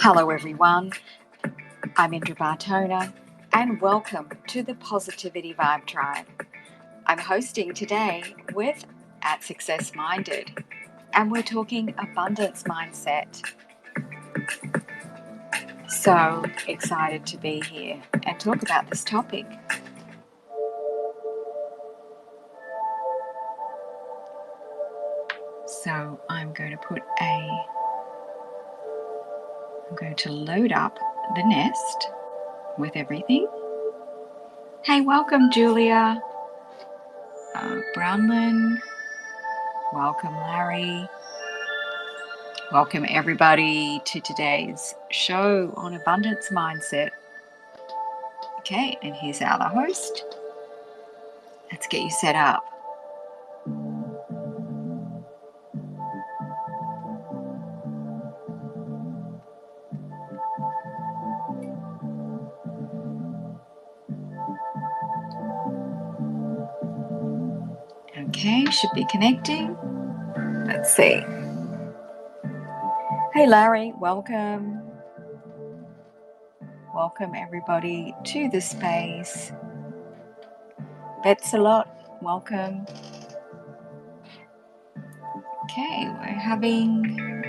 Hello everyone, I'm Indra Bartona and welcome to the Positivity Vibe Tribe. I'm hosting today with at SuccessMinded and we're talking abundance mindset. So excited to be here and talk about this topic. So I'm going to load up the nest with everything. Hey, welcome Julia, Brownlin, welcome Larry, welcome everybody to today's show on abundance mindset. Okay, and here's our other host. Let's get you set up. Okay, should be connecting. Let's see. Hey Larry, welcome. Welcome everybody to the space. Bets a lot, welcome. Okay, we're having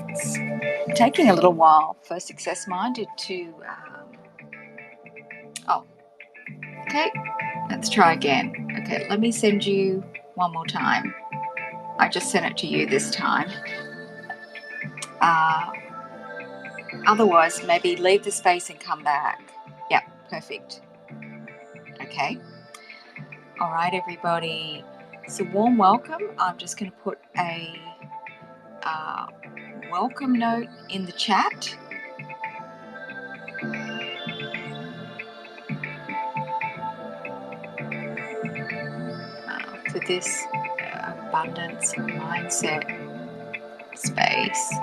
it's taking a little while for SuccessMinded to okay, let's try again. Okay, let me send you one more time. I just sent it to you this time. Otherwise, maybe leave the space and come back. Yeah, perfect. Okay. All right, everybody. So warm welcome. I'm just going to put a welcome note in the chat. For this abundance mindset space.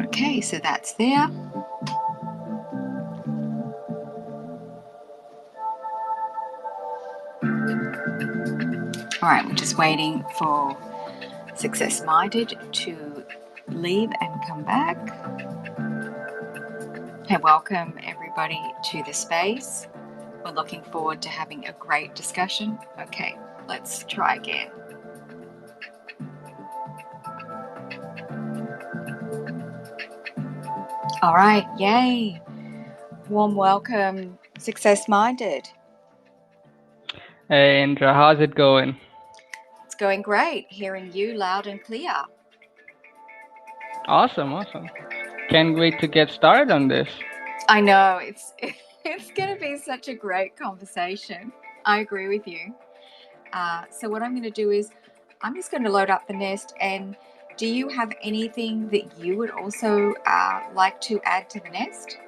Okay, so that's there. All right, we're just waiting for SuccessMinded to leave and come back. Hey, welcome everybody to the space. We're looking forward to having a great discussion. Okay, let's try again. All right, yay. Warm welcome, SuccessMinded. Hey Indra, how's it going? It's going great, hearing you loud and clear. Awesome. Can't wait to get started on this. I know, it's going to be such a great conversation. I agree with you. So what I'm going to do is I'm just going to load up the nest. And do you have anything that you would also like to add to the nest?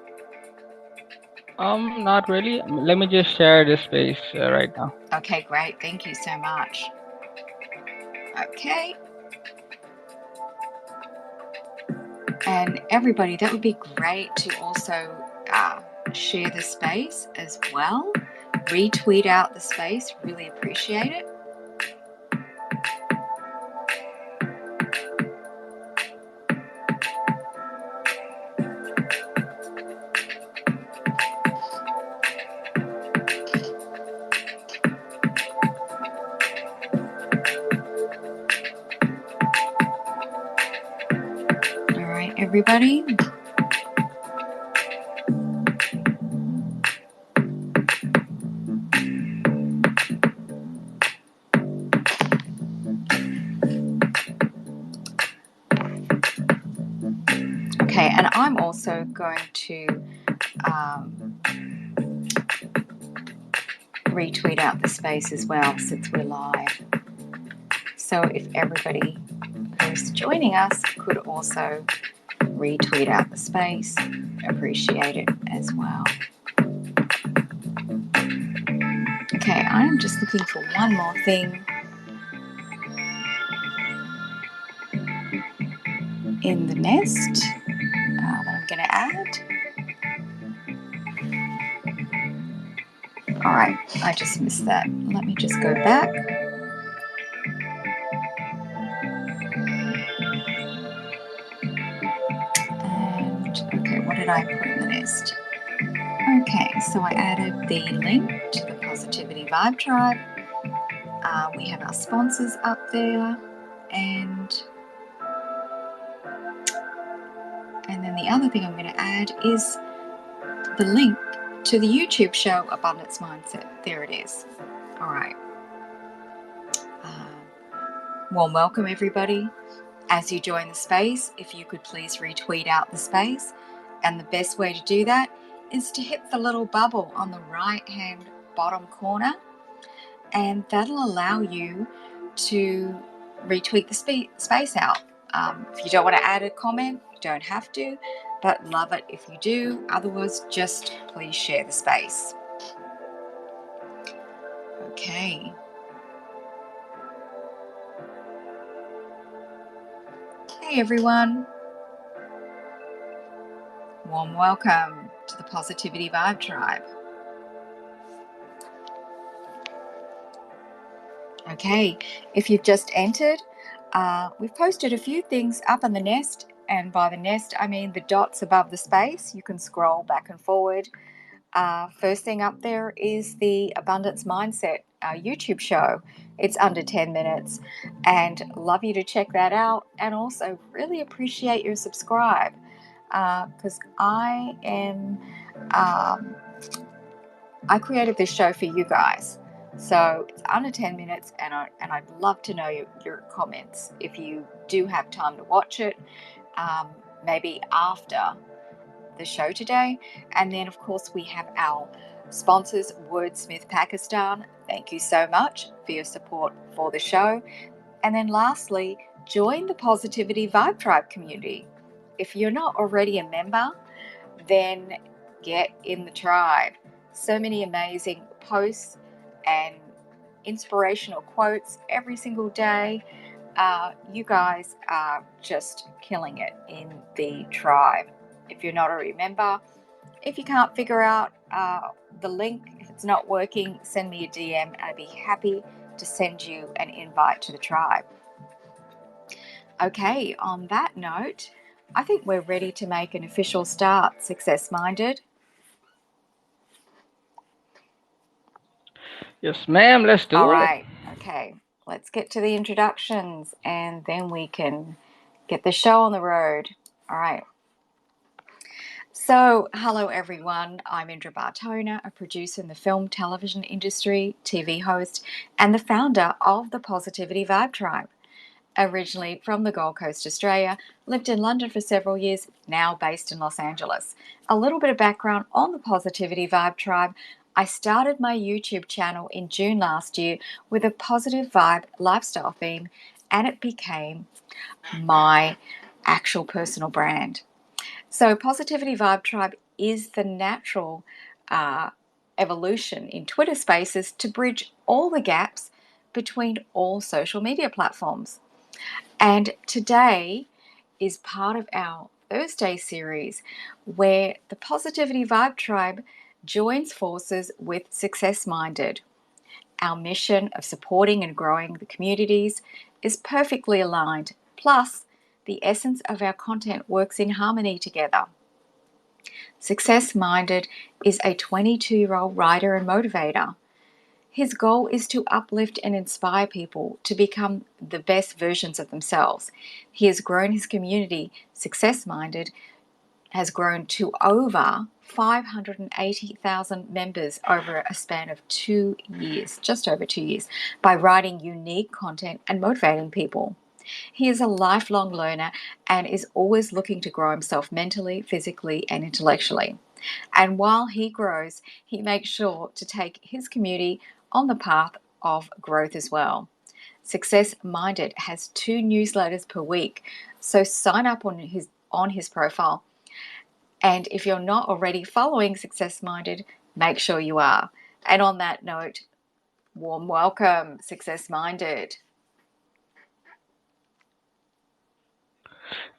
Not really. Let me just share this space right now. Okay, great. Thank you so much. Okay. And everybody, that would be great to also share the space as well. Retweet out the space. Really appreciate it. All right, everybody. Okay, and I'm also going to retweet out the space as well since we're live. So if everybody who's joining us could also retweet out the space, appreciate it as well. Okay, I am just looking for one more thing in the nest that I'm going to add. All right, I just missed that. Let me just go back. And okay, what did I put in the nest? Okay, so I added the link to the Positivity Vibe Tribe. We have our sponsors up there, and then the other thing I'm going to add is the link to the YouTube show Abundance Mindset. There it is. All right. Warm welcome, everybody. As you join the space, if you could please retweet out the space. And the best way to do that is to hit the little bubble on the right-hand bottom corner, and that'll allow you to retweet the space out. If you don't want to add a comment, you don't have to, but love it if you do. Otherwise, just please share the space. Okay. Hey everyone. Warm welcome to the Positivity Vibe Tribe. Okay, if you've just entered, we've posted a few things up in the nest, and by the nest I mean the dots above the space. You can scroll back and forward. First thing up there is the Abundance Mindset YouTube show. It's under 10 minutes, and love you to check that out, and also really appreciate your subscribe, because I created this show for you guys. So it's under 10 minutes, and I'd love to know your comments if you do have time to watch it, maybe after the show today. And then, of course, we have our sponsors, Wordsmith Pakistan. Thank you so much for your support for the show. And then lastly, join the Positivity Vibe Tribe community. If you're not already a member, then get in the tribe. So many amazing posts and inspirational quotes every single day. You guys are just killing it in the tribe. If you're not already a member, if you can't figure out the link, if it's not working, send me a DM and I'd be happy to send you an invite to the tribe. Okay, on that note, I think we're ready to make an official start. SuccessMinded. Yes, ma'am. Let's do it. All right. Okay. Let's get to the introductions, and then we can get the show on the road. All right. So, hello everyone. I'm Indra Bartona, a producer in the film, television industry, TV host, and the founder of the Positivity Vibe Tribe. Originally from the Gold Coast, Australia, lived in London for several years, now based in Los Angeles. A little bit of background on the Positivity Vibe Tribe. I started my YouTube channel in June last year with a positive vibe lifestyle theme, and it became my actual personal brand. So Positivity Vibe Tribe is the natural evolution in Twitter Spaces to bridge all the gaps between all social media platforms. And today is part of our Thursday series where the Positivity Vibe Tribe joins forces with SuccessMinded. Our mission of supporting and growing the communities is perfectly aligned. Plus, the essence of our content works in harmony together. SuccessMinded is a 22-year-old writer and motivator. His goal is to uplift and inspire people to become the best versions of themselves. He has grown his community, SuccessMinded, has grown to over 580,000 members over a span of 2 years, just over 2 years, by writing unique content and motivating people. He is a lifelong learner and is always looking to grow himself mentally, physically, and intellectually. And while he grows, he makes sure to take his community on the path of growth as well. SuccessMinded has 2 newsletters per week, so sign up on his profile. And if you're not already following SuccessMinded, make sure you are. And on that note, warm welcome, SuccessMinded.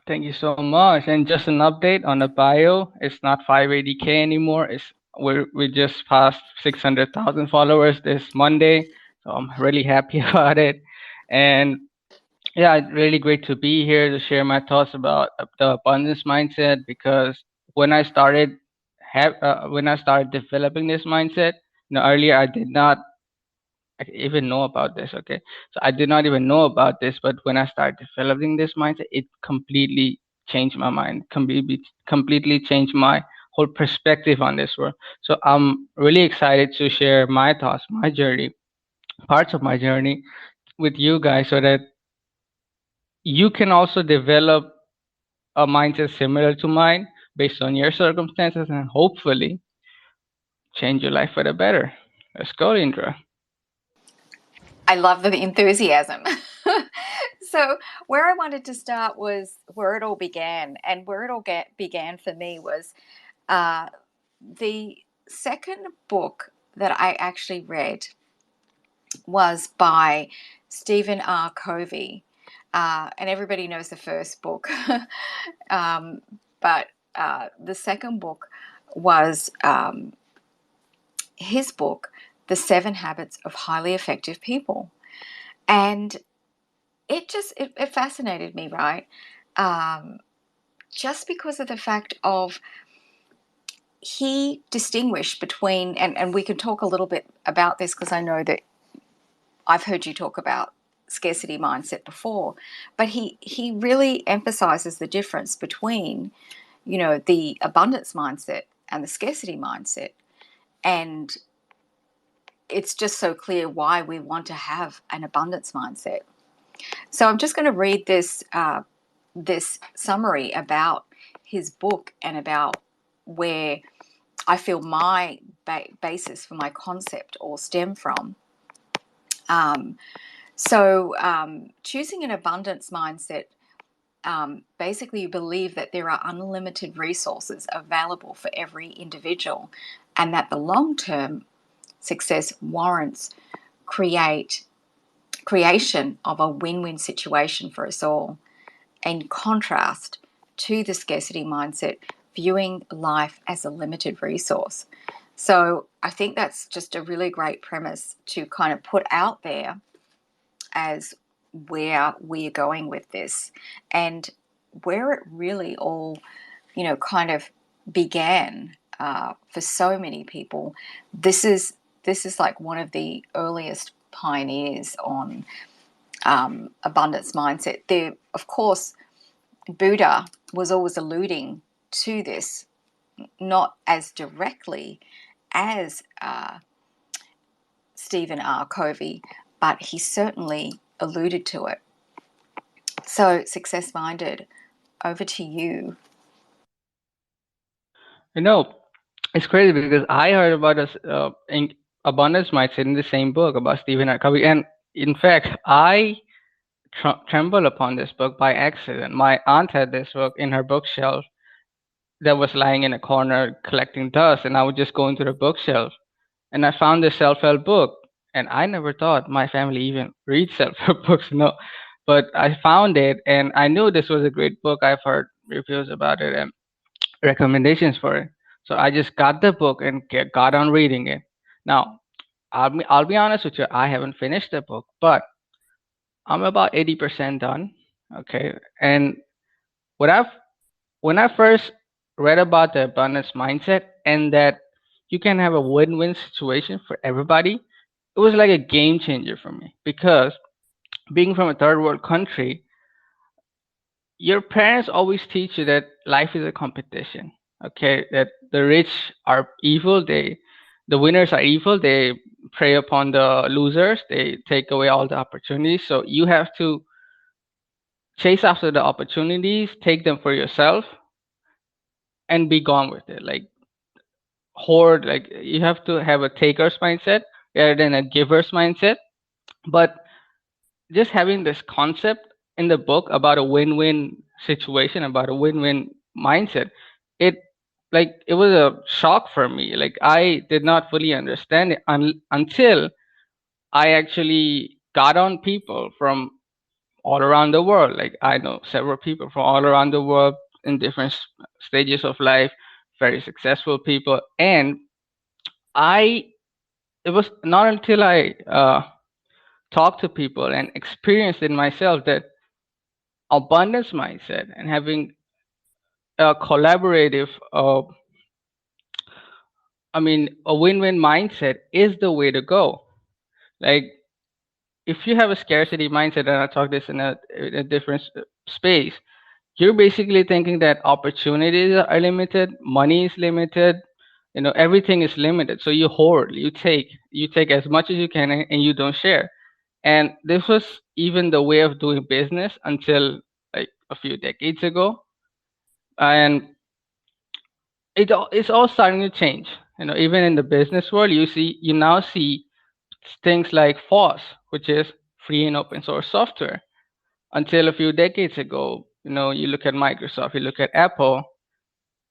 Thank you so much. And just an update on the bio. It's not 580K anymore. It's We just passed 600,000 followers this Monday, so I'm really happy about it. And yeah, it's really great to be here to share my thoughts about the abundance mindset, because when I started when I started developing this mindset, earlier I did not even know about this. Okay, so I did not even know about this, but when I started developing this mindset, it completely changed my mind, completely changed my whole perspective on this world. So I'm really excited to share my thoughts, my journey, parts of my journey with you guys, so that you can also develop a mindset similar to mine based on your circumstances, and hopefully change your life for the better. Let's go, Indra. I love the enthusiasm. So, where I wanted to start was where it all began. And where it all began for me was uh, the second book that I actually read was by Stephen R. Covey. And everybody knows the first book. um, but the second book was his book, The 7 Habits of Highly Effective People. And it fascinated me, right? Um, just because of the fact of he distinguished between, and we can talk a little bit about this because I know that I've heard you talk about scarcity mindset before, but he really emphasizes the difference between, the abundance mindset and the scarcity mindset. And it's just so clear why we want to have an abundance mindset. So I'm just going to read this summary about his book and about where I feel my basis for my concept all stem from. Um, choosing an abundance mindset, basically, you believe that there are unlimited resources available for every individual, and that the long-term success warrants creation of a win-win situation for us all. In contrast to the scarcity mindset, viewing life as a limited resource. So I think that's just a really great premise to kind of put out there as where we're going with this, and where it really all, kind of began for so many people. This is like one of the earliest pioneers on abundance mindset. There, of course, Buddha was always alluding to this, not as directly as Stephen R. Covey, but he certainly alluded to it. So, Success Minded, over to you. You know, it's crazy because I heard about abundance mindset in the same book about Stephen R. Covey, and in fact, I trembled upon this book by accident. My aunt had this book in her bookshelf that was lying in a corner collecting dust, and I would just go into the bookshelf, and I found this self-help book, and I never thought my family even reads self-help books. No, but I found it, and I knew this was a great book. I've heard reviews about it and recommendations for it. So I just got the book and got on reading it. Now, I'll be honest with you, I haven't finished the book, but I'm about 80% done. Okay. And what I've when I first read about the abundance mindset and that you can have a win-win situation for everybody, it was like a game changer for me, because being from a third world country, your parents always teach you that life is a competition. Okay, that the rich are evil, the winners are evil, they prey upon the losers, they take away all the opportunities. So you have to chase after the opportunities, take them for yourself, and be gone with it. Like hoard, like you have to have a taker's mindset rather than a giver's mindset. But just having this concept in the book about a win-win situation, about a win-win mindset, it it was a shock for me. Like I did not fully understand it until I actually got on people from all around the world. Like I know several people from all around the world in different stages of life, very successful people, and I it was not until I talked to people and experienced it myself that abundance mindset and having a collaborative, a win-win mindset is the way to go. Like, if you have a scarcity mindset, and I talk this in a different space, you're basically thinking that opportunities are limited, money is limited, everything is limited. So you hoard, you take as much as you can, and you don't share. And this was even the way of doing business until like a few decades ago. And it's all starting to change. Even in the business world, you now see things like FOSS, which is free and open source software. Until a few decades ago, you look at Microsoft, you look at Apple,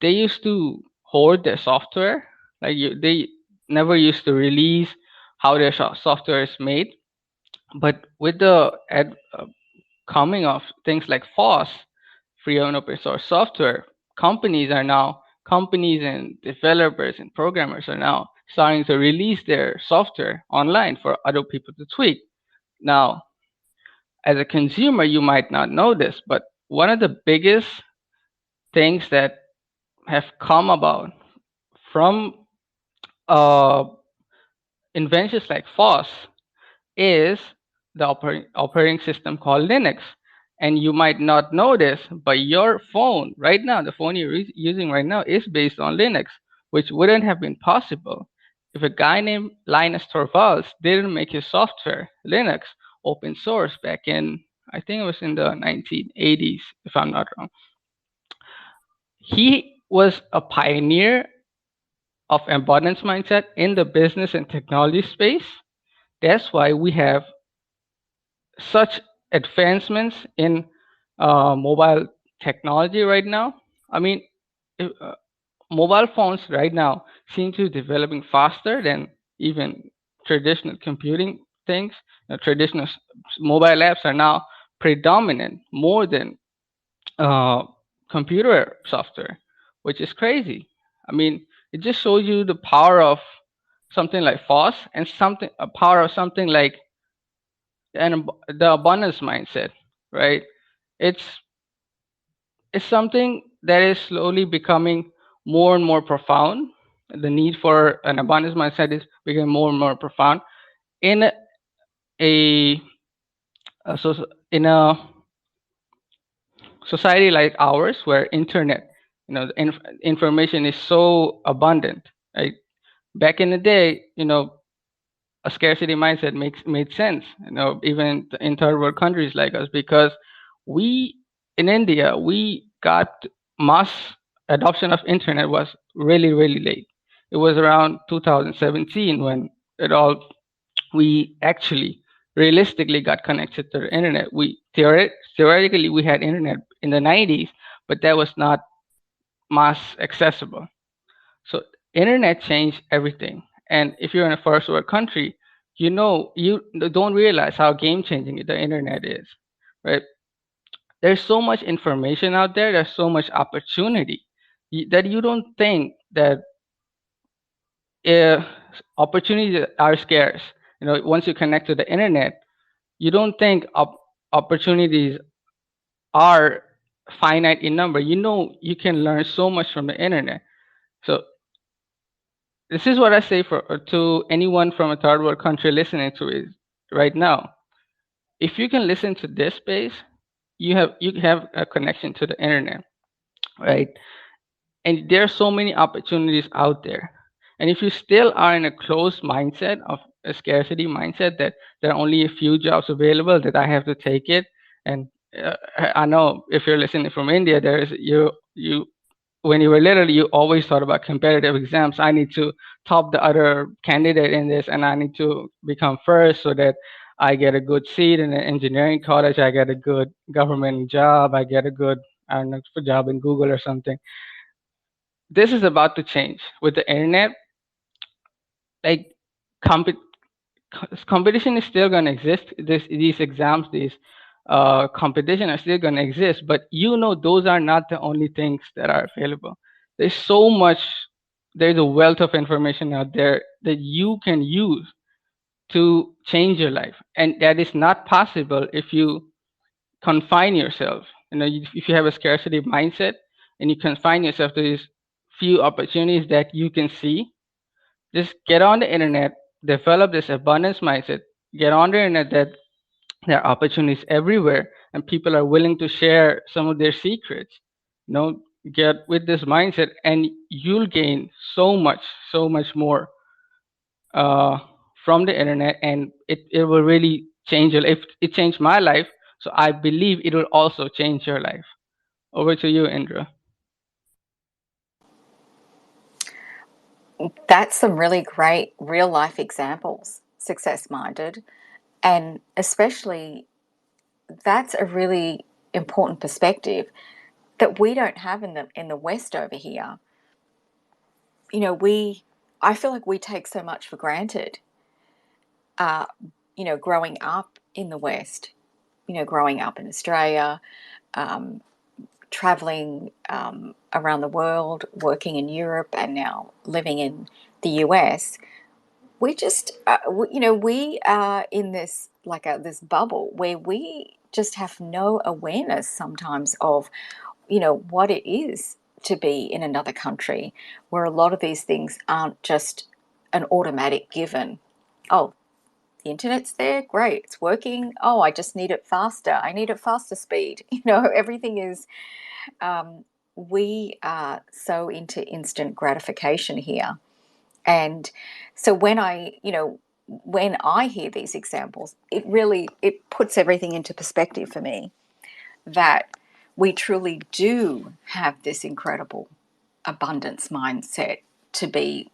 they used to hoard their software. Like, they never used to release how their software is made. But with the coming of things like FOSS, free and open source software, companies and developers and programmers are now starting to release their software online for other people to tweak. Now, as a consumer, you might not know this, but one of the biggest things that have come about from uh, inventions like FOSS is the operating system called Linux. And you might not know this, but your phone right now, the phone you're using right now, is based on Linux, which wouldn't have been possible if a guy named Linus Torvalds didn't make his software, Linux, open source back in, I think it was in the 1980s, if I'm not wrong. He was a pioneer of abundance mindset in the business and technology space. That's why we have such advancements in mobile technology right now. I mean, if, mobile phones right now seem to be developing faster than even traditional computing things. Traditional mobile apps are now predominant more than uh, computer software, which is crazy. I mean, it just shows you the power of something like FOSS and a power of something like the abundance mindset, right? It's it's something that is slowly becoming more and more profound. The need for an abundance mindset is becoming more and more profound in a, so in a society like ours, where internet, the information is so abundant, right? Back in the day, a scarcity mindset made sense, even in third world countries like us, because we in India, we got mass adoption of internet was really, really late. It was around 2017 when it all we actually realistically got connected to the internet. Theoretically we had internet in the 90s, but that was not mass accessible. So internet changed everything. And if you're in a first world country, you don't realize how game changing the internet is, right? There's so much information out there. There's so much opportunity that you don't think that uh, opportunities are scarce. Once you connect to the internet, you don't think opportunities are finite in number. You can learn so much from the internet. So this is what I say to anyone from a third world country listening to it right now. If you can listen to this space, you have a connection to the internet, right? And there are so many opportunities out there. And if you still are in a closed mindset of a scarcity mindset, that there are only a few jobs available, that I have to take it. And I know if you're listening from India, there's you when you were little, you always thought about competitive exams. I need to top the other candidate in this, and I need to become first so that I get a good seat in an engineering college. I get a good government job. I get a good, I don't know, job in Google or something. This is about to change with the internet. Like, comp- competition is still going to exist. These exams, these competition are still going to exist, but those are not the only things that are available. There's so much there's a wealth of information out there that you can use to change your life, and that is not possible if you confine yourself. If you have a scarcity mindset and you confine yourself to these few opportunities that you can see, just get on the internet, develop this abundance mindset, get on the internet that there are opportunities everywhere and people are willing to share some of their secrets. You know, get with this mindset and you'll gain so much more uh, from the internet, and it will really change your life. If it changed my life, so I believe it will also change your life. Over to you, Indra. That's some really great real life examples, success minded. And especially, that's a really important perspective that we don't have in the West over here. I feel like we take so much for granted. Uh, growing up in the West, growing up in Australia, um, traveling around the world, working in Europe, and now living in the US. We just, we are in this this bubble where we just have no awareness sometimes of, what it is to be in another country, where a lot of these things aren't just an automatic given. Oh, the internet's there, great, it's working. Oh, I just need it faster. I need it faster speed. Everything is. We are so into instant gratification here, and so when I hear these examples, it puts everything into perspective for me, that we truly do have this incredible abundance mindset to be,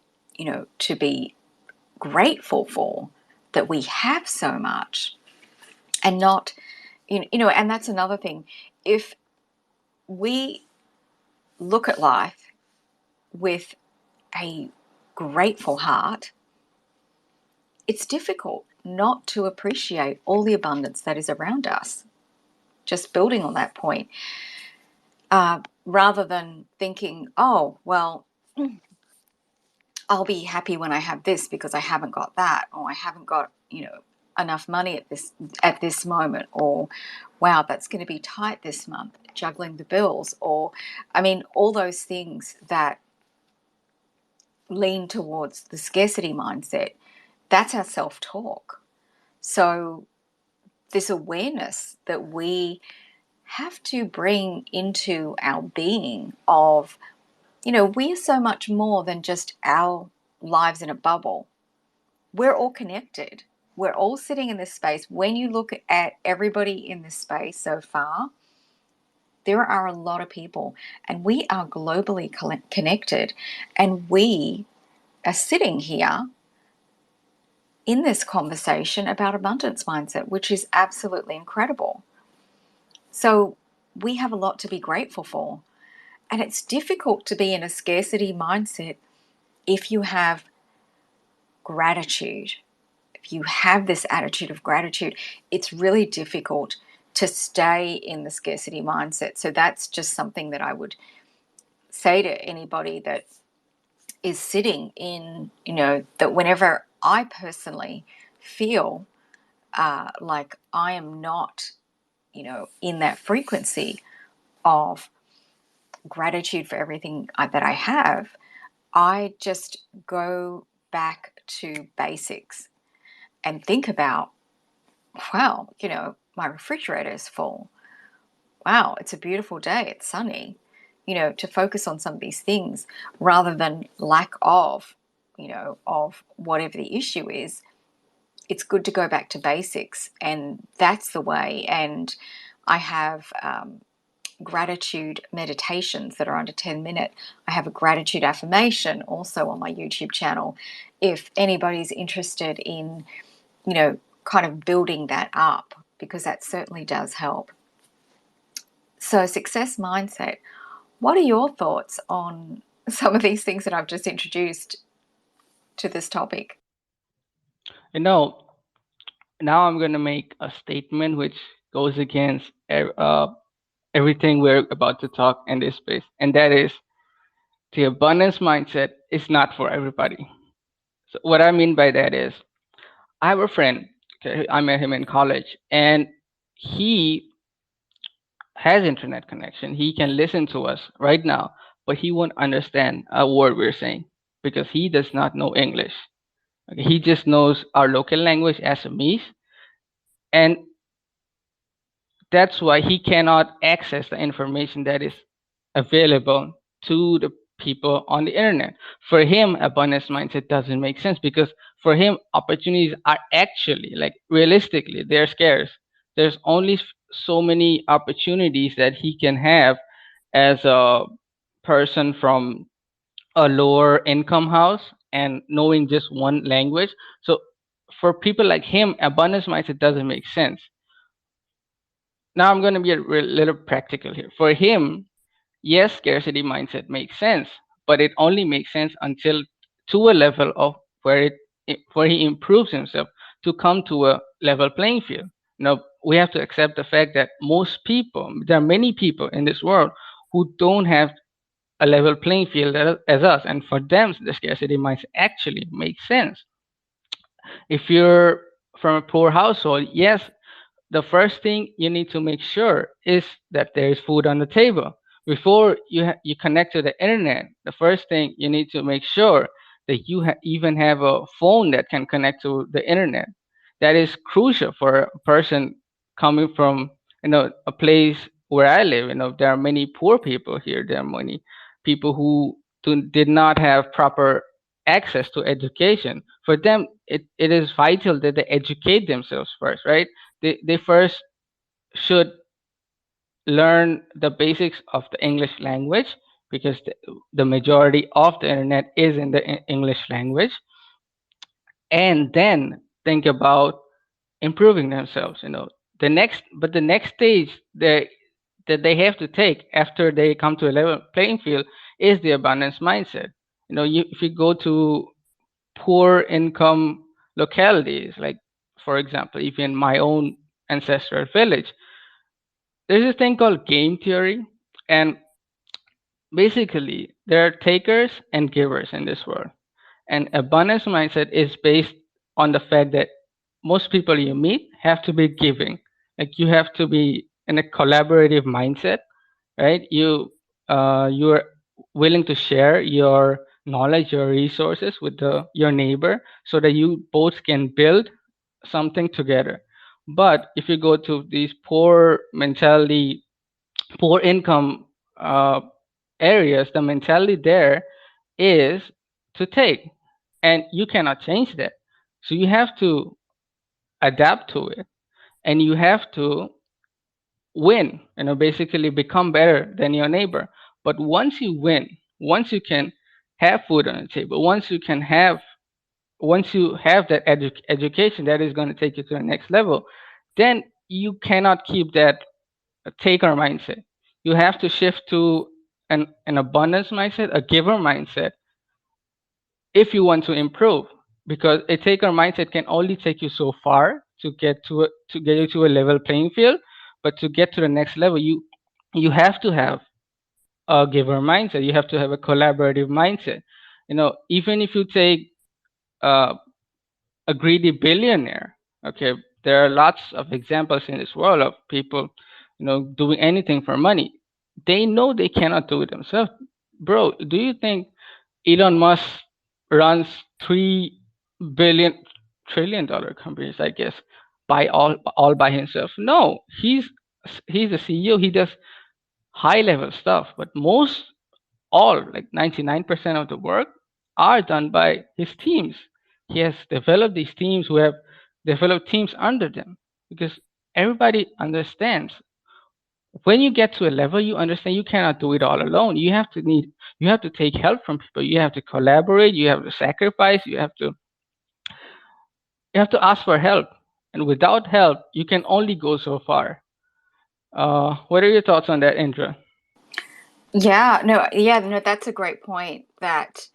to be grateful for, that we have so much, and not, and that's another thing. If we look at life with a grateful heart, it's difficult not to appreciate all the abundance that is around us. Just building on that point, rather than thinking, oh, well, I'll be happy when I have this because I haven't got that, or I haven't got, enough money at this moment, or wow, that's going to be tight this month, juggling the bills, or I mean, all those things that lean towards the scarcity mindset. That's our self-talk. So this awareness that we have to bring into our being of, we're so much more than just our lives in a bubble. We're all connected. We're all sitting in this space. When you look at everybody in this space so far, there are a lot of people, and we are globally connected, and we are sitting here in this conversation about abundance mindset, which is absolutely incredible. So we have a lot to be grateful for. And it's difficult to be in a scarcity mindset if you have gratitude. If you have this attitude of gratitude, it's really difficult to stay in the scarcity mindset. So that's just something that I would say to anybody that is sitting in, that whenever I personally feel like I am not, in that frequency of gratitude for everything that I have, I just go back to basics and think about, wow, my refrigerator is full. Wow, it's a beautiful day. It's sunny. To focus on some of these things rather than lack of, of whatever the issue is. It's good to go back to basics, and that's the way. And I have gratitude meditations that are under 10 minutes. I have a gratitude affirmation also on my YouTube channel. If anybody's interested in, kind of building that up, because that certainly does help. So, success mindset, what are your thoughts on some of these things that I've just introduced to this topic? You know, now I'm gonna make a statement which goes against everything we're about to talk in this space, and that is the abundance mindset is not for everybody. So what I mean by that is, I have a friend. Okay, I met him in college, and he has internet connection. He can listen to us right now, but he won't understand a word we're saying because he does not know English. Okay, he just knows our local language, Assamese, and that's why he cannot access the information that is available to the people on the internet. For him, abundance mindset doesn't make sense because for him, opportunities are actually, like, realistically, they're scarce. There's only so many opportunities that he can have as a person from a lower income house and knowing just one language. So for people like him, abundance mindset doesn't make sense. Now I'm going to be a little practical here. For him, yes, scarcity mindset makes sense, but it only makes sense until to a level of where he improves himself to come to a level playing field. Now we have to accept the fact that most people, there are many people in this world who don't have a level playing field as us, and for them the scarcity mindset actually makes sense. If you're from a poor household, yes, the first thing you need to make sure is that there is food on the table. Before you connect to the internet, the first thing you need to make sure that you even have a phone that can connect to the internet. That is crucial for a person coming from, a place where I live. There are many poor people here. There are many people who did not have proper access to education. For them, it is vital that they educate themselves first, right? They first should learn the basics of the English language because the majority of the internet is in the English language, and then think about improving themselves. The next stage that they have to take after they come to a level playing field is the abundance mindset. If you go to poor income localities, like, for example, even in my own ancestral village, there's this thing called game theory, and basically there are takers and givers in this world. And abundance mindset is based on the fact that most people you meet have to be giving. Like, you have to be in a collaborative mindset, right? You're willing to share your knowledge, your resources with your neighbor, so that you both can build something together. But if you go to these poor mentality, poor income areas, the mentality there is to take, and you cannot change that. So you have to adapt to it, and you have to win, basically become better than your neighbor. But once you win, once you can have food on the table, once you have that education that is going to take you to the next level, then you cannot keep that taker mindset. You have to shift to an abundance mindset, a giver mindset, if you want to improve. Because a taker mindset can only take you so far to get you to a level playing field, but to get to the next level, you have to have a giver mindset. You have to have a collaborative mindset. Even if you take uh, a greedy billionaire. Okay, there are lots of examples in this world of people, doing anything for money. They know they cannot do it themselves. Bro, do you think Elon Musk runs 3 billion trillion dollar companies, I guess, by all by himself? No, he's a CEO. He does high level stuff, but all, like 99% of the work, are done by his teams. He has developed these teams who have developed teams under them, because everybody understands, when you get to a level, you understand you cannot do it all alone. You have to take help from people. You have to collaborate. You have to sacrifice. You have to ask for help. And without help, you can only go so far. What are your thoughts on that, Indra? Yeah, no, that's a great point, that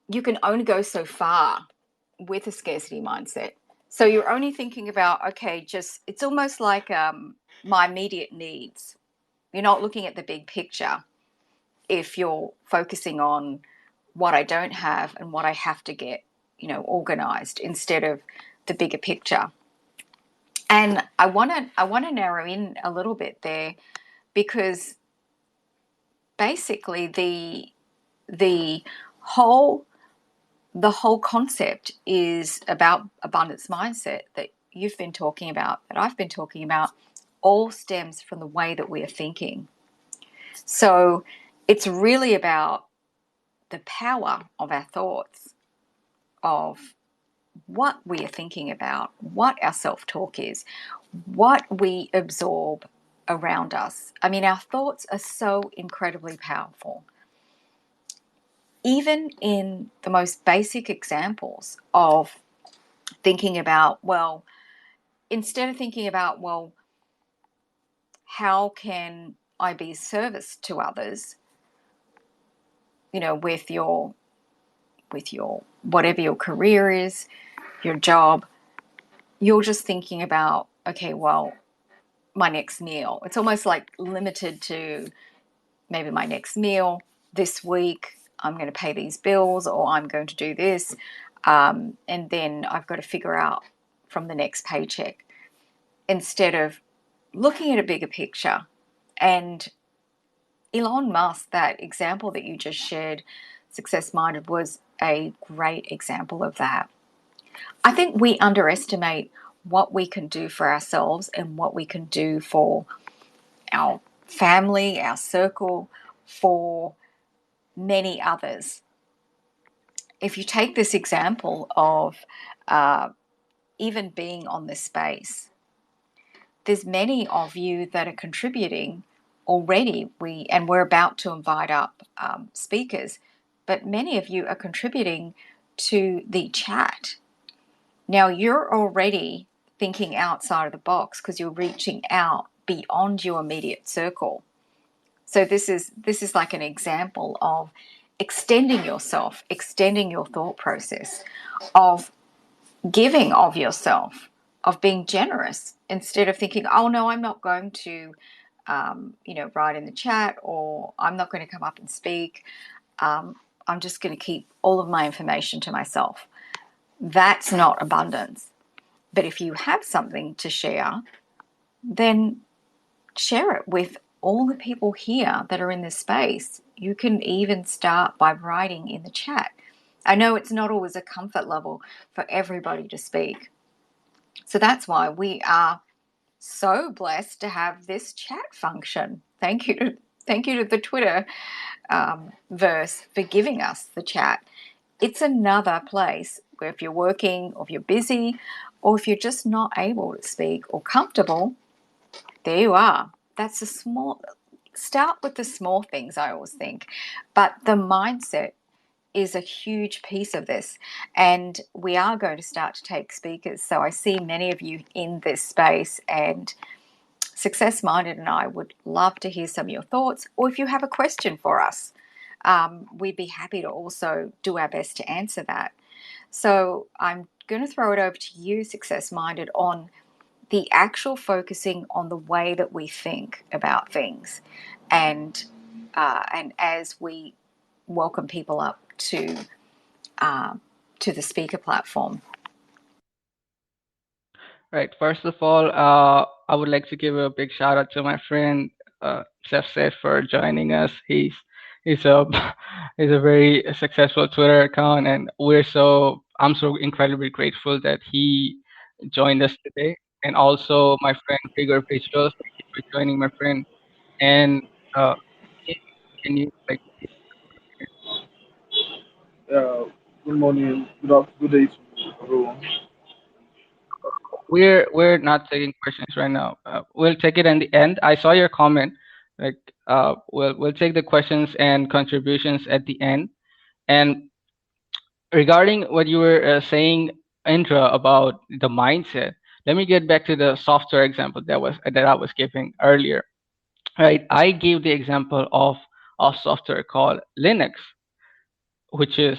you can only go so far with a scarcity mindset. So you're only thinking about, okay, just, it's almost like my immediate needs. You're not looking at the big picture. if you're focusing on what I don't have and what I have to get, organized instead of the bigger picture. And I want to narrow in a little bit there, because basically the whole concept is about abundance mindset that you've been talking about, that I've been talking about, all stems from the way that we are thinking. So it's really about the power of our thoughts, of what we are thinking about, what our self-talk is, what we absorb around us. I mean, our thoughts are so incredibly powerful. Even in the most basic examples of thinking about, well, instead of thinking about, well, how can I be of service to others, with your whatever your career is, your job, you're just thinking about, okay, well, my next meal. It's almost like limited to maybe my next meal this week. I'm going to pay these bills, or I'm going to do this. And then I've got to figure out from the next paycheck, instead of looking at a bigger picture. And Elon Musk, that example that you just shared, SuccessMinded, was a great example of that. I think we underestimate what we can do for ourselves and what we can do for our family, our circle, for many others. If you take this example of even being on this space, there's many of you that are contributing already. We're about to invite up speakers, but many of you are contributing to the chat. Now you're already thinking outside of the box, because you're reaching out beyond your immediate circle. So this is like an example of extending yourself, extending your thought process, of giving of yourself, of being generous, instead of thinking, oh no, I'm not going to, write in the chat, or I'm not going to come up and speak. I'm just going to keep all of my information to myself. That's not abundance. But if you have something to share, then share it with all the people here that are in this space. You can even start by writing in the chat. I know it's not always a comfort level for everybody to speak. So that's why we are so blessed to have this chat function. Thank you to the Twitter verse for giving us the chat. It's another place where, if you're working, or if you're busy, or if you're just not able to speak or comfortable, there you are. That's start with the small things, I always think. But the mindset is a huge piece of this. And we are going to start to take speakers. So I see many of you in this space, and SuccessMinded and I would love to hear some of your thoughts. Or if you have a question for us, we'd be happy to also do our best to answer that. So I'm going to throw it over to you, SuccessMinded, on the actual focusing on the way that we think about things, and as we welcome people up to the speaker platform. Right. First of all, I would like to give a big shout out to my friend Chef Seth for joining us. He's a he's a very successful Twitter account, and I'm so incredibly grateful that he joined us today. And also my friend Figure Visuals, thank you for joining, my friend. And uh, can you like Uh, Good morning, good day to everyone. we're not taking questions right now. We'll take it in the end. I saw your comment. Like we'll take the questions and contributions at the end. And regarding what you were saying, Indra, about the mindset, let me get back to the software example that I was giving earlier. Right, I gave the example of a software called Linux, which is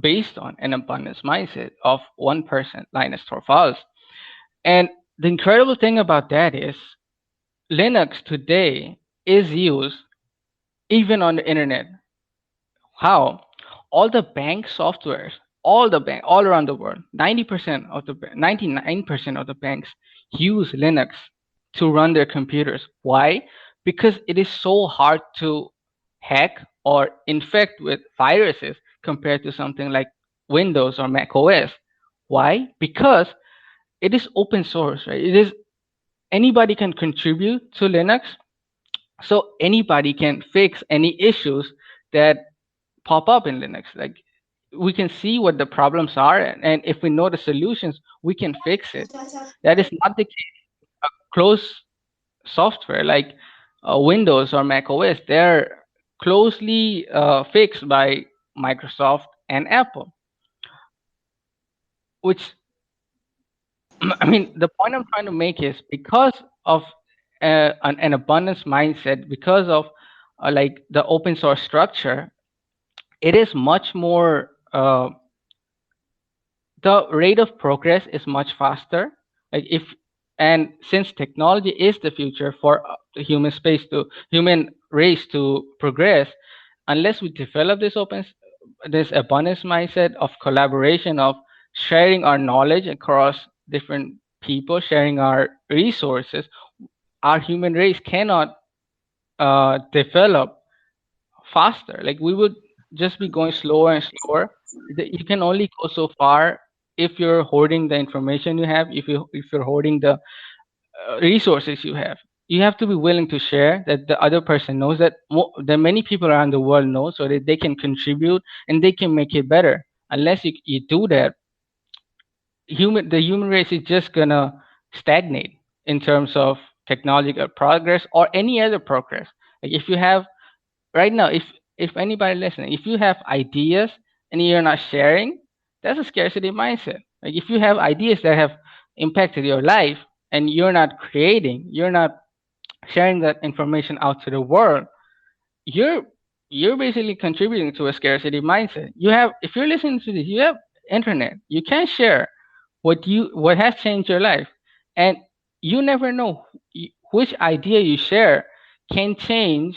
based on an abundance mindset of 1%, Linus Torvalds. And the incredible thing about that is Linux today is used even on the internet. How? All the bank softwares, all around the world, 99% of the banks use Linux to run their computers. Why? Because it is so hard to hack or infect with viruses compared to something like Windows or Mac OS. Why? Because it is open source, right? It is anybody can contribute to Linux, so anybody can fix any issues that pop up in Linux. Like we can see what the problems are, and if we know the solutions, we can fix it. That is not the case. Closed software like Windows or Mac OS, they're closely fixed by Microsoft and Apple. Which I mean, the point I'm trying to make is because of an abundance mindset, because of like the open source structure, it is much more the rate of progress is much faster. Like if and since technology is the future for the human race to progress, unless we develop this abundance mindset of collaboration, of sharing our knowledge across different people, sharing our resources, our human race cannot develop faster. Like we would just be going slower and slower. You can only go so far if you're hoarding the information you have, if you're hoarding the resources you have. You have to be willing to share that the other person knows that many people around the world know, so that they can contribute and they can make it better. Unless you do that, the human race is just gonna stagnate in terms of technological progress or any other progress. Like if you have right now, if anybody listening, if you have ideas and you're not sharing, that's a scarcity mindset. Like if you have ideas that have impacted your life and you're not creating, you're not sharing that information out to the world, you're you're basically contributing to a scarcity mindset. You have If you're listening to this, you have internet, you can share what has changed your life, and you never know which idea you share can change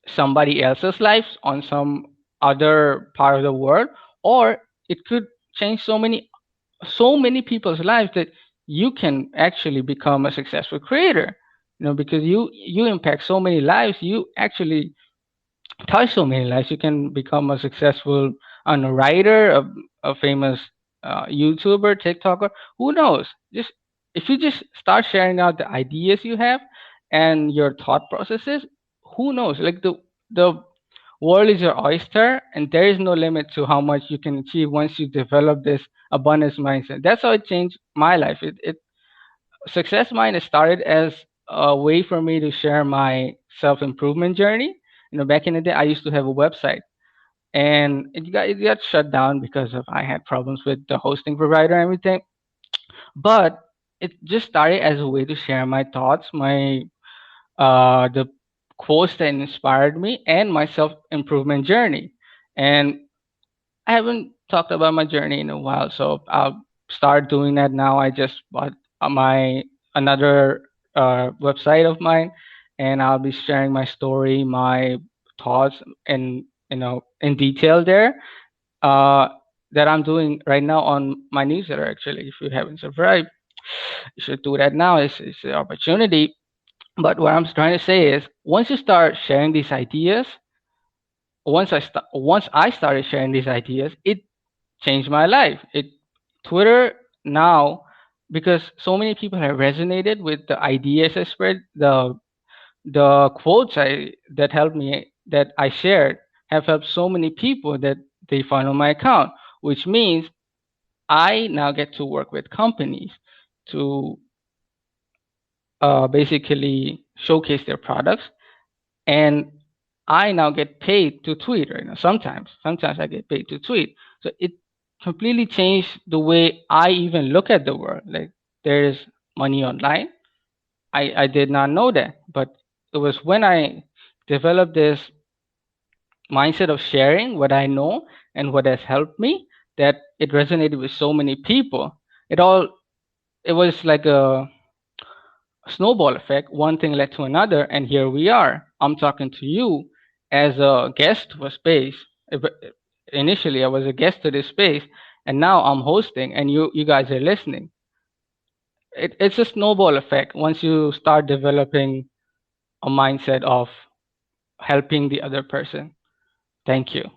somebody else's lives on some other part of the world, or it could change so many people's lives that you can actually become a successful creator, because you impact so many lives, you actually touch so many lives. You can become a successful writer, a famous YouTuber, TikToker. Who knows? Just if you just start sharing out the ideas you have and your thought processes, who knows? Like the world is your oyster, and there is no limit to how much you can achieve once you develop this abundance mindset. That's how it changed my life. It Success Mind started as a way for me to share my self improvement journey. Back in the day, I used to have a website, and it got shut down because of I had problems with the hosting provider and everything. But it just started as a way to share my thoughts, my the quotes that inspired me, and my self improvement journey. And I haven't talked about my journey in a while, so I'll start doing that now. I just bought my another website of mine, and I'll be sharing my story, my thoughts, and in detail there. Uh, that I'm doing right now on my newsletter. Actually, if you haven't subscribed, you should do that now. It's an opportunity. But what I'm trying to say is, once you start sharing these ideas, once I started sharing these ideas, it changed my life. Twitter now, because so many people have resonated with the ideas I spread, the quotes that I shared have helped so many people that they follow my account, which means I now get to work with companies to basically showcase their products, and I now get paid to tweet. Right now, sometimes I get paid to tweet. So it completely changed the way I even look at the world. Like there is money online. I did not know that, but it was when I developed this mindset of sharing what I know and what has helped me that it resonated with so many people. It was like a snowball effect. One thing led to another, and here we are. I'm talking to you, as a guest to a space. Initially, I was a guest to this space, and now I'm hosting, and you guys are listening. It's a snowball effect once you start developing a mindset of helping the other person. Thank you.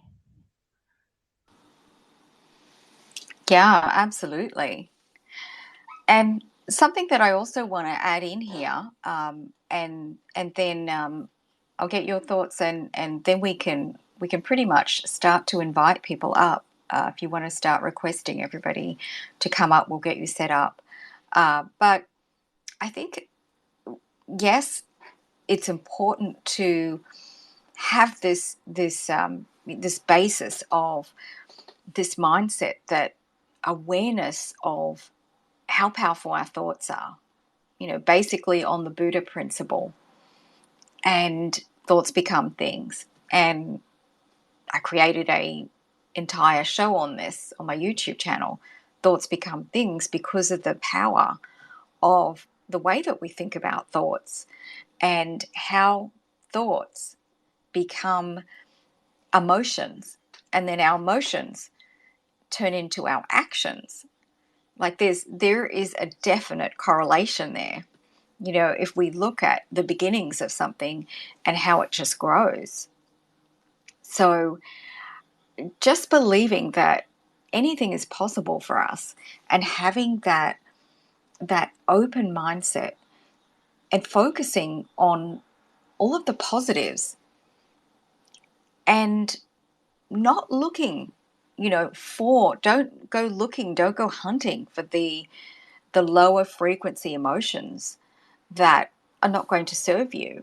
Yeah, absolutely. And something that I also want to add in here, and then I'll get your thoughts, and then we can pretty much start to invite people up. If you want to start requesting everybody to come up, we'll get you set up. But I think, yes, it's important to have this basis of this mindset, that awareness of how powerful our thoughts are. Basically on the Buddha principle, and thoughts become things. And I created a entire show on this on my YouTube channel, Thoughts Become Things, because of the power of the way that we think about thoughts, and how thoughts become emotions, and then our emotions turn into our actions. Like there is a definite correlation there. If we look at the beginnings of something and how it just grows. So just believing that anything is possible for us, and having that open mindset, and focusing on all of the positives, and not looking, don't go hunting for the lower frequency emotions that are not going to serve you.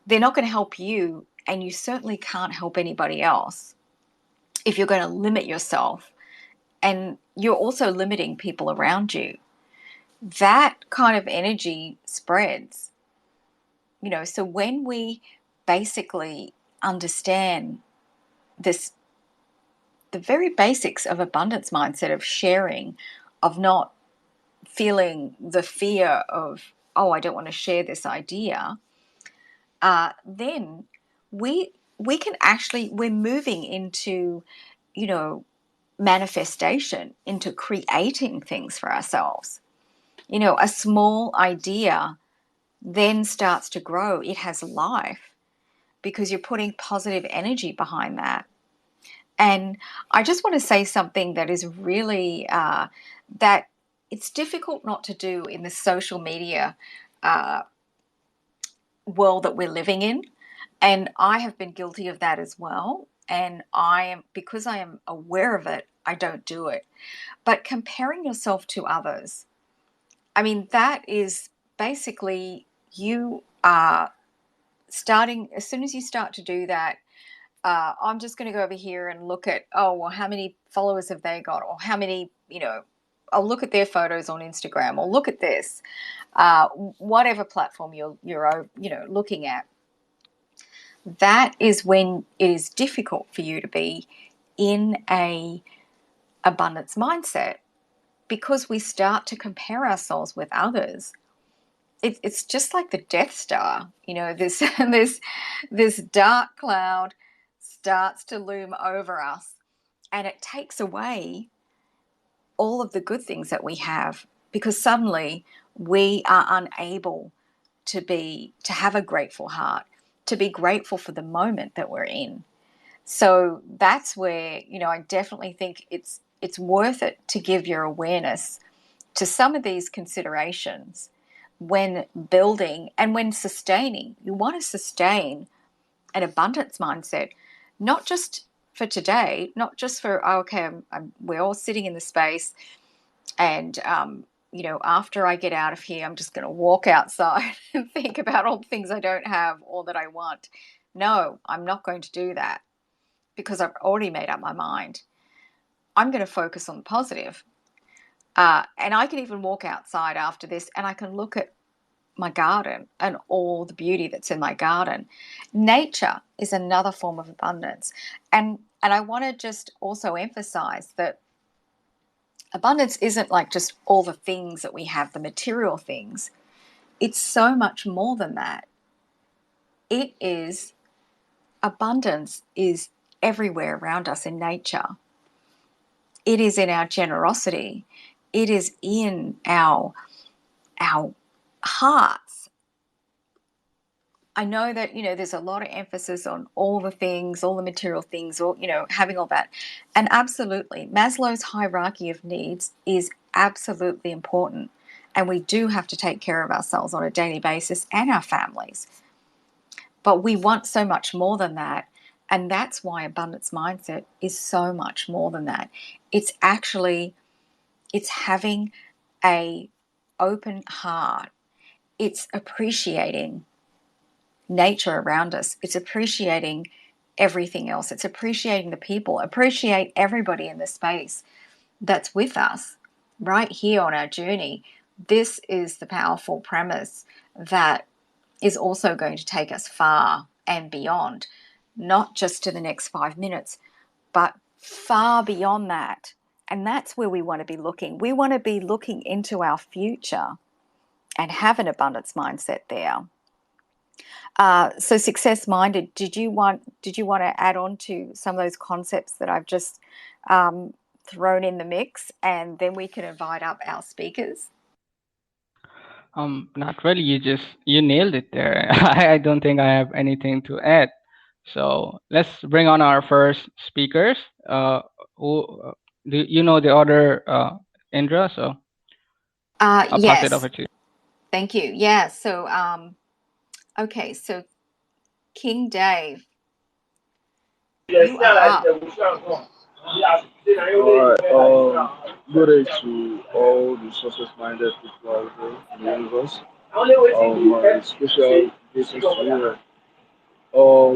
They're not going to help you, and you certainly can't help anybody else if you're going to limit yourself, and you're also limiting people around you. That kind of energy spreads. So when we basically understand this, the very basics of abundance mindset, of sharing, of not feeling the fear of, oh, I don't want to share this idea, then we can actually, we're moving into, manifestation, into creating things for ourselves. A small idea then starts to grow. It has life because you're putting positive energy behind that. And I just want to say something that is really, that it's difficult not to do in the social media world that we're living in. And I have been guilty of that as well. And because I am aware of it, I don't do it. But comparing yourself to others, I mean, that is basically, you are starting, as soon as you start to do that, I'm just going to go over here and look at, oh, well, how many followers have they got? Or how many, I'll look at their photos on Instagram, or look at this, whatever platform you're looking at. That is when it is difficult for you to be in a abundance mindset, because we start to compare ourselves with others. It's just like the Death Star, this this dark cloud starts to loom over us, and it takes away all of the good things that we have, because suddenly we are unable to have a grateful heart, to be grateful for the moment that we're in. So that's where, I definitely think it's worth it to give your awareness to some of these considerations when building and when sustaining. You want to sustain an abundance mindset, not just for today, not just for, oh, okay, we're all sitting in the space, and after I get out of here, I'm just going to walk outside and think about all the things I don't have or that I want. No, I'm not going to do that, because I've already made up my mind. I'm going to focus on the positive. And I can even walk outside after this, and I can look at my garden and all the beauty that's in my garden. Nature is another form of abundance. And I want to just also emphasize that abundance isn't like just all the things that we have, the material things. It's so much more than that. It is abundance is everywhere around us in nature. It is in our generosity. It is in our hearts. I know that, there's a lot of emphasis on all the things, all the material things, or, having all that. And absolutely, Maslow's hierarchy of needs is absolutely important. And we do have to take care of ourselves on a daily basis and our families. But we want so much more than that. And that's why abundance mindset is so much more than that. It's having a open heart. It's appreciating nature around us. It's appreciating everything else. It's appreciating the people. Appreciate everybody in the space that's with us right here on our journey. This is the powerful premise that is also going to take us far and beyond, not just to the next 5 minutes, but far beyond that. And that's where we want to be looking. We want to be looking into our future and have an abundance mindset there. So SuccessMinded, did you want to add on to some of those concepts that I've just thrown in the mix, and then we can invite up our speakers? Not really. You nailed it there. I don't think I have anything to add. So let's bring on our first speakers. Who do you know the order, Indra? So I'll pass it over Yes, to you. thank you. Yeah, so okay, so King Dave, you are up. Alright, good day to all the success-minded people out there in the universe. My special greetings to you. Well,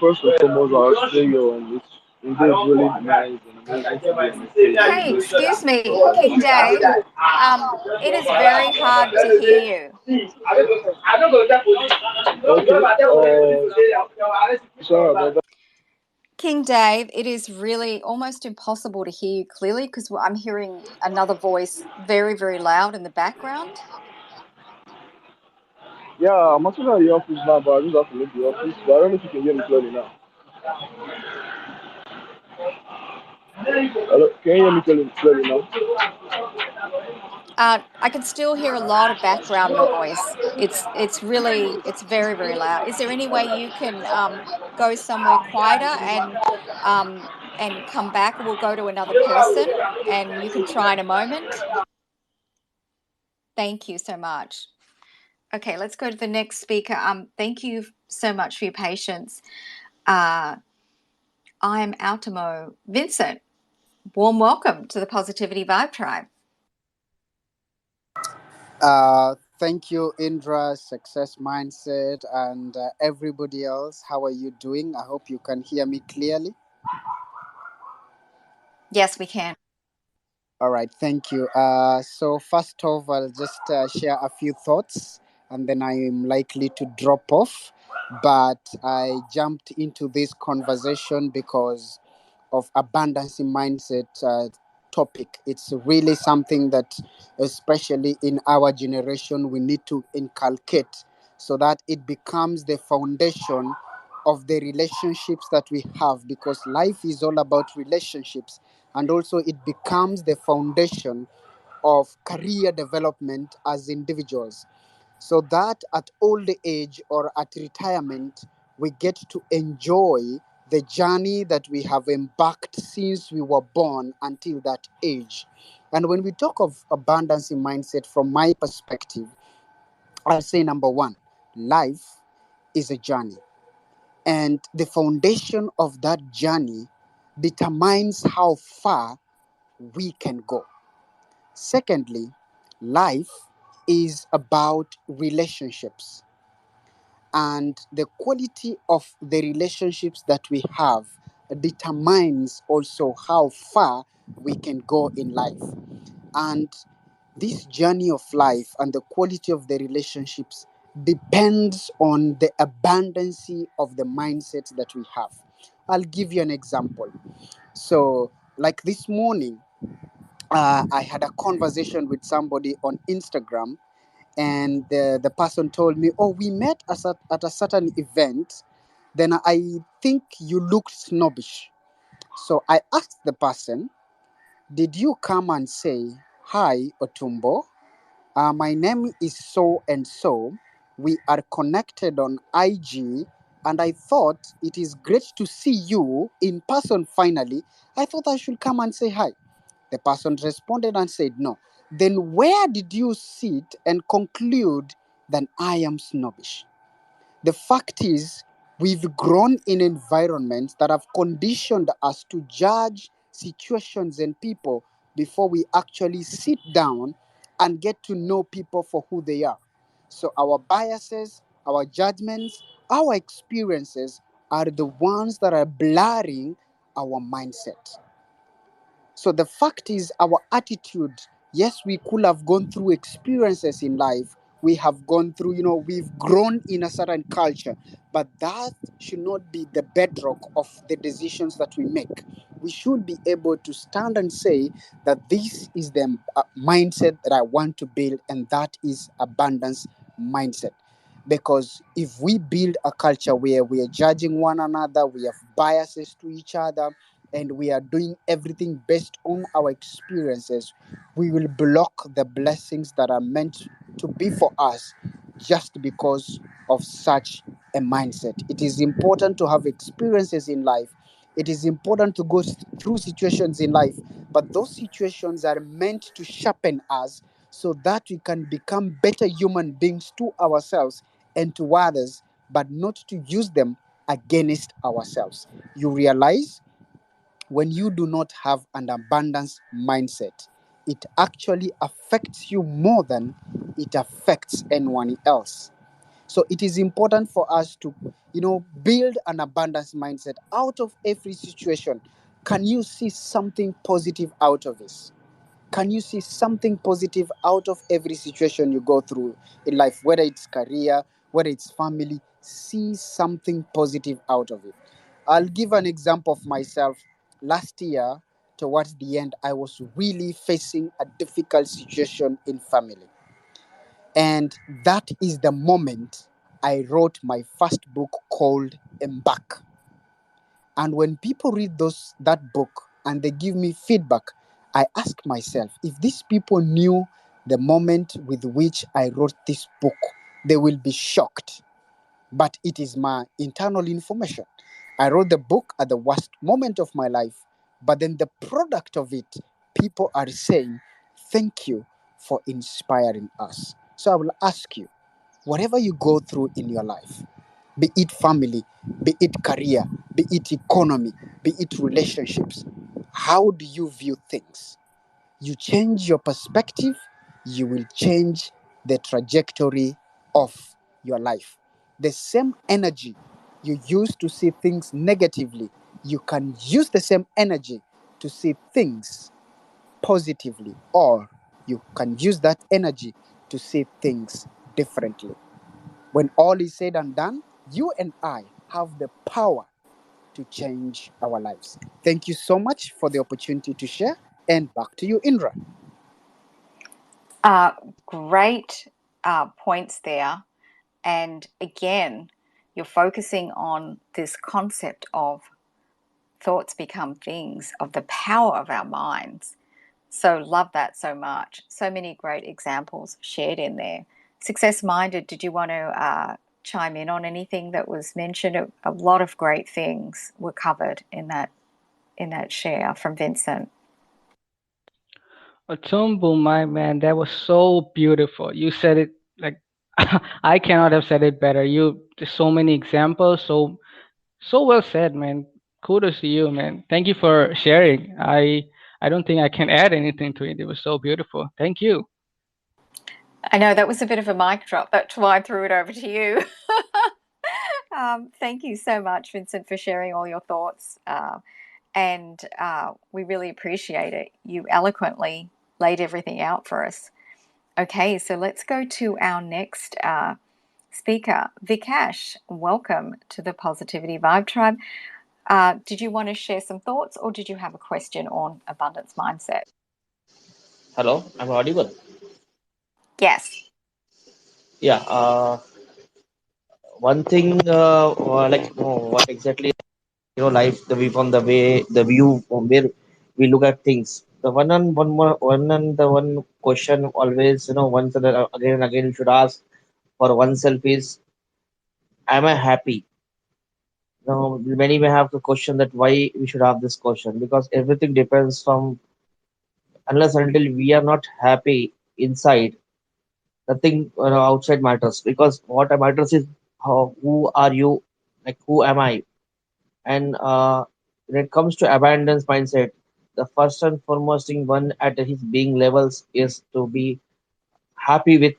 first and foremost, I'll say it's indeed really nice and amazing to be on the Hey, stage with excuse me, King you. Dave. It is very hard to hear you. Sorry about that. King Dave, it is really almost impossible to hear you clearly because I'm hearing another voice very, very loud in the background. Yeah, I'm actually at the office now, but I just have to leave the office. But I don't know if you can hear me clearly now. Hello, can you hear me clearly now? I can still hear a lot of background noise. It's very, very loud. Is there any way you can go somewhere quieter and come back? We'll go to another person and you can try in a moment. Thank you so much. Okay, let's go to the next speaker. Thank you so much for your patience. I am Altimo Vincent. Warm welcome to the Positivity Vibe Tribe. Thank you, Indra, Success Mindset, and everybody else. How are you doing? I hope you can hear me clearly. Yes, we can. All right, thank you. So, first off, I'll just share a few thoughts and then I am likely to drop off. But I jumped into this conversation because of abundance in mindset topic. It's really something that, especially in our generation, we need to inculcate so that it becomes the foundation of the relationships that we have, because life is all about relationships, and also it becomes the foundation of career development as individuals, so that at old age or at retirement we get to enjoy the journey that we have embarked since we were born until that age. And when we talk of abundance in mindset, from my perspective, I'll say number one, life is a journey, and the foundation of that journey determines how far we can go. Secondly, life is about relationships, and the quality of the relationships that we have determines also how far we can go in life. And this journey of life and the quality of the relationships depends on the abundance of the mindset that we have. I'll give you an example. So, like this morning, I had a conversation with somebody on Instagram, and the person told me, "Oh, we met at a certain event, then I think you looked snobbish. So I asked the person, did you come and say, hi, Otumbo? My name is so and so. We are connected on IG, and I thought it is great to see you in person finally. I thought I should come and say hi. The person responded and said, no. Then where did you sit and conclude that I am snobbish? The fact is, we've grown in environments that have conditioned us to judge situations and people before we actually sit down and get to know people for who they are. So, our biases, our judgments, our experiences are the ones that are blurring our mindset. So the fact is, our attitude, yes, we could have gone through experiences in life. We have gone through, we've grown in a certain culture, but that should not be the bedrock of the decisions that we make. We should be able to stand and say that this is the mindset that I want to build, and that is abundance mindset. Because if we build a culture where we are judging one another, we have biases to each other, and we are doing everything based on our experiences, we will block the blessings that are meant to be for us just because of such a mindset. It is important to have experiences in life. It is important to go through situations in life, but those situations are meant to sharpen us so that we can become better human beings to ourselves and to others, but not to use them against ourselves. You realize when you do not have an abundance mindset, it actually affects you more than it affects anyone else. So it is important for us to, build an abundance mindset out of every situation. Can you see something positive out of this? Can you see something positive out of every situation you go through in life, whether it's career, whether it's family? See something positive out of it. I'll give an example of myself. Last year, towards the end, I was really facing a difficult situation in family. And that is the moment I wrote my first book called Embark. And when people read that book and they give me feedback, I ask myself, if these people knew the moment with which I wrote this book, they will be shocked. But it is my internal information. I wrote the book at the worst moment of my life, but then the product of it, people are saying, thank you for inspiring us. So I will ask you, whatever you go through in your life, be it family, be it career, be it economy, be it relationships, how do you view things? You change your perspective, you will change the trajectory of your life. The same energy you use to see things negatively, you can use the same energy to see things positively, or you can use that energy to see things differently. When all is said and done, you and I have the power to change our lives. Thank you so much for the opportunity to share, and back to you, Indra. Great points there. And again, you're focusing on this concept of thoughts become things, of the power of our minds. So love that so much. So many great examples shared in there. SuccessMinded, did you want to chime in on anything that was mentioned? A lot of great things were covered in that share from Vincent. Otumbu, my man, that was so beautiful. You said it like I cannot have said it better. You just so many examples, so well said, man. Kudos to you, man. Thank you for sharing. I don't think I can add anything to it. It was so beautiful. Thank you. I know that was a bit of a mic drop. That's why I threw it over to you. Thank you so much, Vincent, for sharing all your thoughts. And we really appreciate it. You eloquently laid everything out for us. Okay, so let's go to our next speaker, Vikash. Welcome to the Positivity Vibe Tribe. Did you want to share some thoughts, or did you have a question on abundance mindset? Hello, I'm audible. Yes. Yeah. one thing, like, what exactly, life, the view from the way, the view from where we look at things. The one question always, once and again and again, you should ask for oneself is, am I happy? Now, many may have the question that why we should have this question, because everything depends from, unless and until we are not happy inside, nothing, outside matters. Because what matters is how, who are you, like who am I? And when it comes to abundance mindset, the first and foremost thing one at his being levels is to be happy with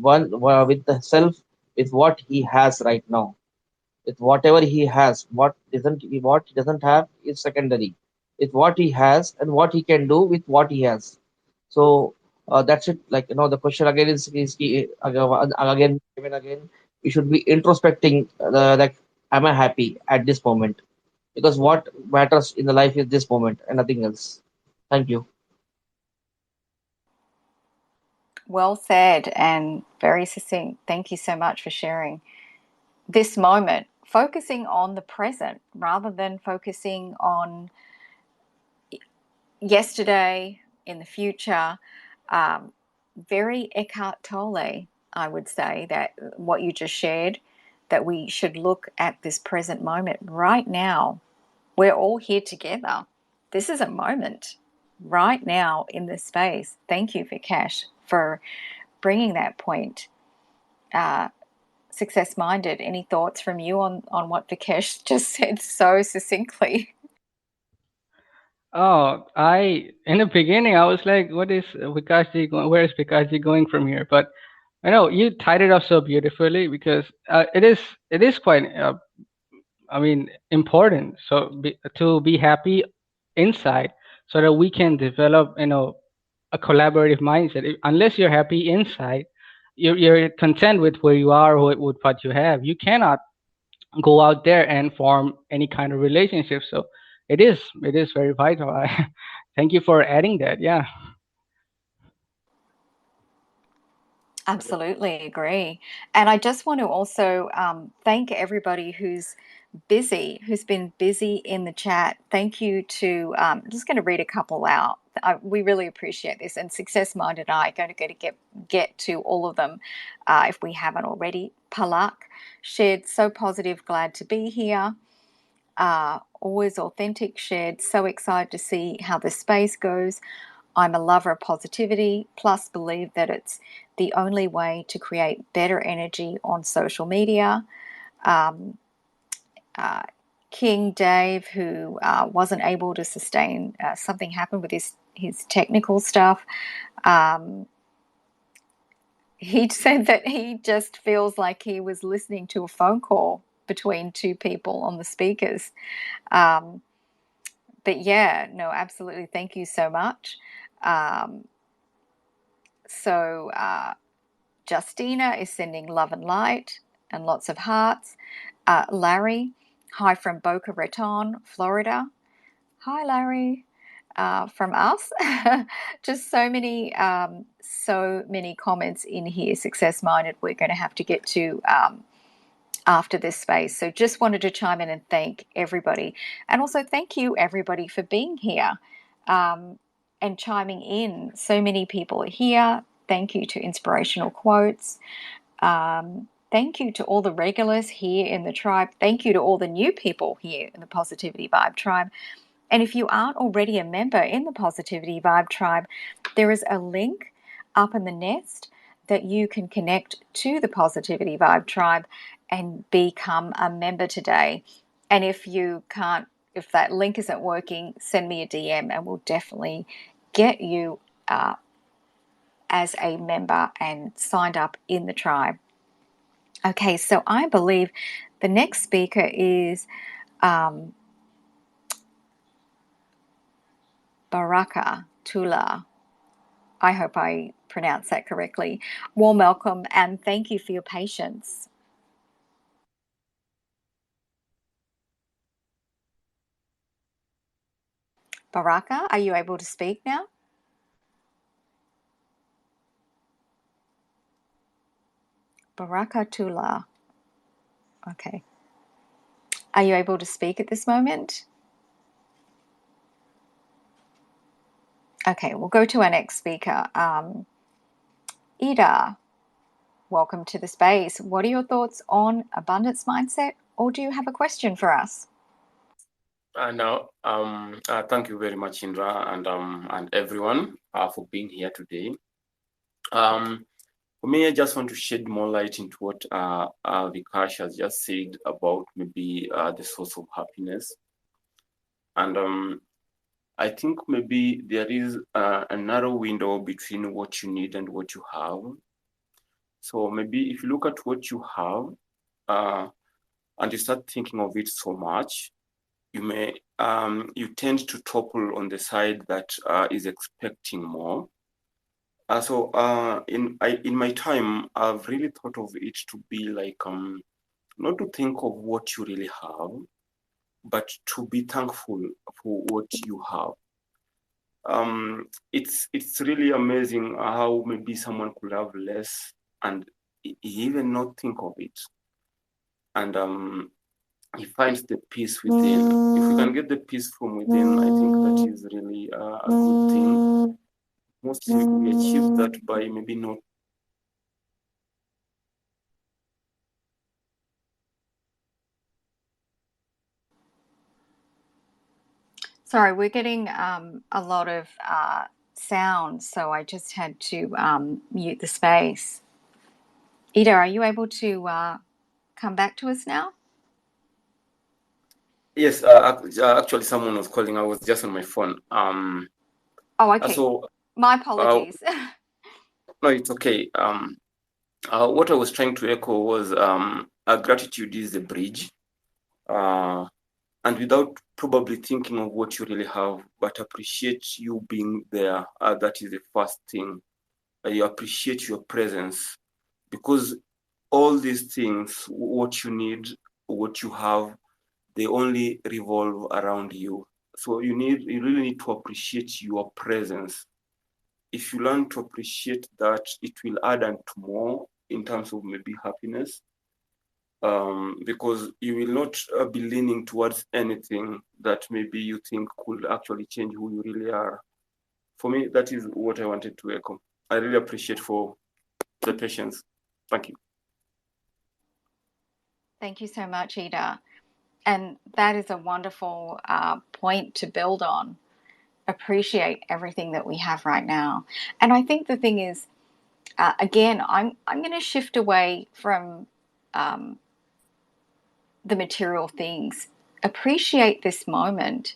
with the self, with what he has right now, with whatever he has. What he doesn't have is secondary. With what he has and what he can do with what he has. So that's it. Like, the question again is again even again, we should be introspecting, like, am I happy at this moment? Because what matters in the life is this moment and nothing else. Thank you. Well said and very succinct. Thank you so much for sharing this moment, focusing on the present rather than focusing on yesterday, in the future. Very Eckhart Tolle, I would say, that what you just shared, that we should look at this present moment right now. We're all here together. This is a moment right now in this space. Thank you, Vikesh, for bringing that point. Success Minded, any thoughts from you on what Vikesh just said so succinctly? Oh, in the beginning I was like, what is Vikashi going? Where is Vikashi going from here? But I know you tied it up so beautifully because it is quite I mean important. So to be happy inside, so that we can develop a collaborative mindset. Unless you're happy inside, you're content with where you are, with what you have. You cannot go out there and form any kind of relationship. So it is very vital. Thank you for adding that. Yeah. Absolutely agree. And I just want to also thank everybody who's been busy in the chat. Thank you to, I'm just going to read a couple out. We really appreciate this. And Success Minded and I are going to get to all of them if we haven't already. Palak shared, so positive, glad to be here. Always authentic, shared, so excited to see how the space goes. I'm a lover of positivity, plus believe that it's the only way to create better energy on social media. King Dave, who wasn't able to sustain, something happened with his technical stuff. He said that he just feels like he was listening to a phone call between two people on the speakers. But yeah, no, absolutely. Thank you so much. So Justina is sending love and light and lots of hearts. Larry, hi from Boca Raton, Florida. Hi, Larry, from us. Just so many comments in here. Success Minded. We're going to have to get to after this space. So just wanted to chime in and thank everybody, and also thank you everybody for being here and chiming in. So many people are here. Thank you to Inspirational Quotes. Thank you to all the regulars here in the tribe. Thank you to all the new people here in the Positivity Vibe Tribe. And if you aren't already a member in the Positivity Vibe Tribe, there is a link up in the nest that you can connect to the Positivity Vibe Tribe and become a member today. And if that link isn't working, send me a DM and we'll definitely get you as a member and signed up in the tribe. Okay, so I believe the next speaker is Baraka Tula. I hope I pronounced that correctly. Warm welcome and thank you for your patience. Baraka, are you able to speak now? Baraka Tula. Okay. Are you able to speak at this moment? Okay, we'll go to our next speaker. Ida, welcome to the space. What are your thoughts on abundance mindset, or do you have a question for us? Thank you very much, Indra, and everyone for being here today. For me, I just want to shed more light into what Vikash has just said about maybe the source of happiness. And I think maybe there is a narrow window between what you need and what you have. So maybe if you look at what you have and you start thinking of it so much, you tend to topple on the side that is expecting more. In my time, I've really thought of it to be like not to think of what you really have, but to be thankful for what you have. It's really amazing how maybe someone could have less and even not think of it, and he finds the peace within. If we can get the peace from within, I think that is really a good thing. Mostly we achieve that by maybe not. Sorry, we're getting a lot of sound, so I just had to mute the space. Ida, are you able to come back to us now? Yes, actually, someone was calling. I was just on my phone. Oh, okay. So my apologies. No, it's okay. What I was trying to echo was gratitude is the bridge, and without probably thinking of what you really have, but appreciate you being there. That is the first thing. You appreciate your presence, because all these things, what you need, what you have, they only revolve around you. So you really need to appreciate your presence. If you learn to appreciate that, it will add on to more in terms of maybe happiness, because you will not be leaning towards anything that maybe you think could actually change who you really are. For me, that is what I wanted to echo. I really appreciate for the patience. Thank you. Thank you so much, Ida. And that is a wonderful point to build on. Appreciate everything that we have right now. And I think the thing is, again, I'm going to shift away from the material things. Appreciate this moment.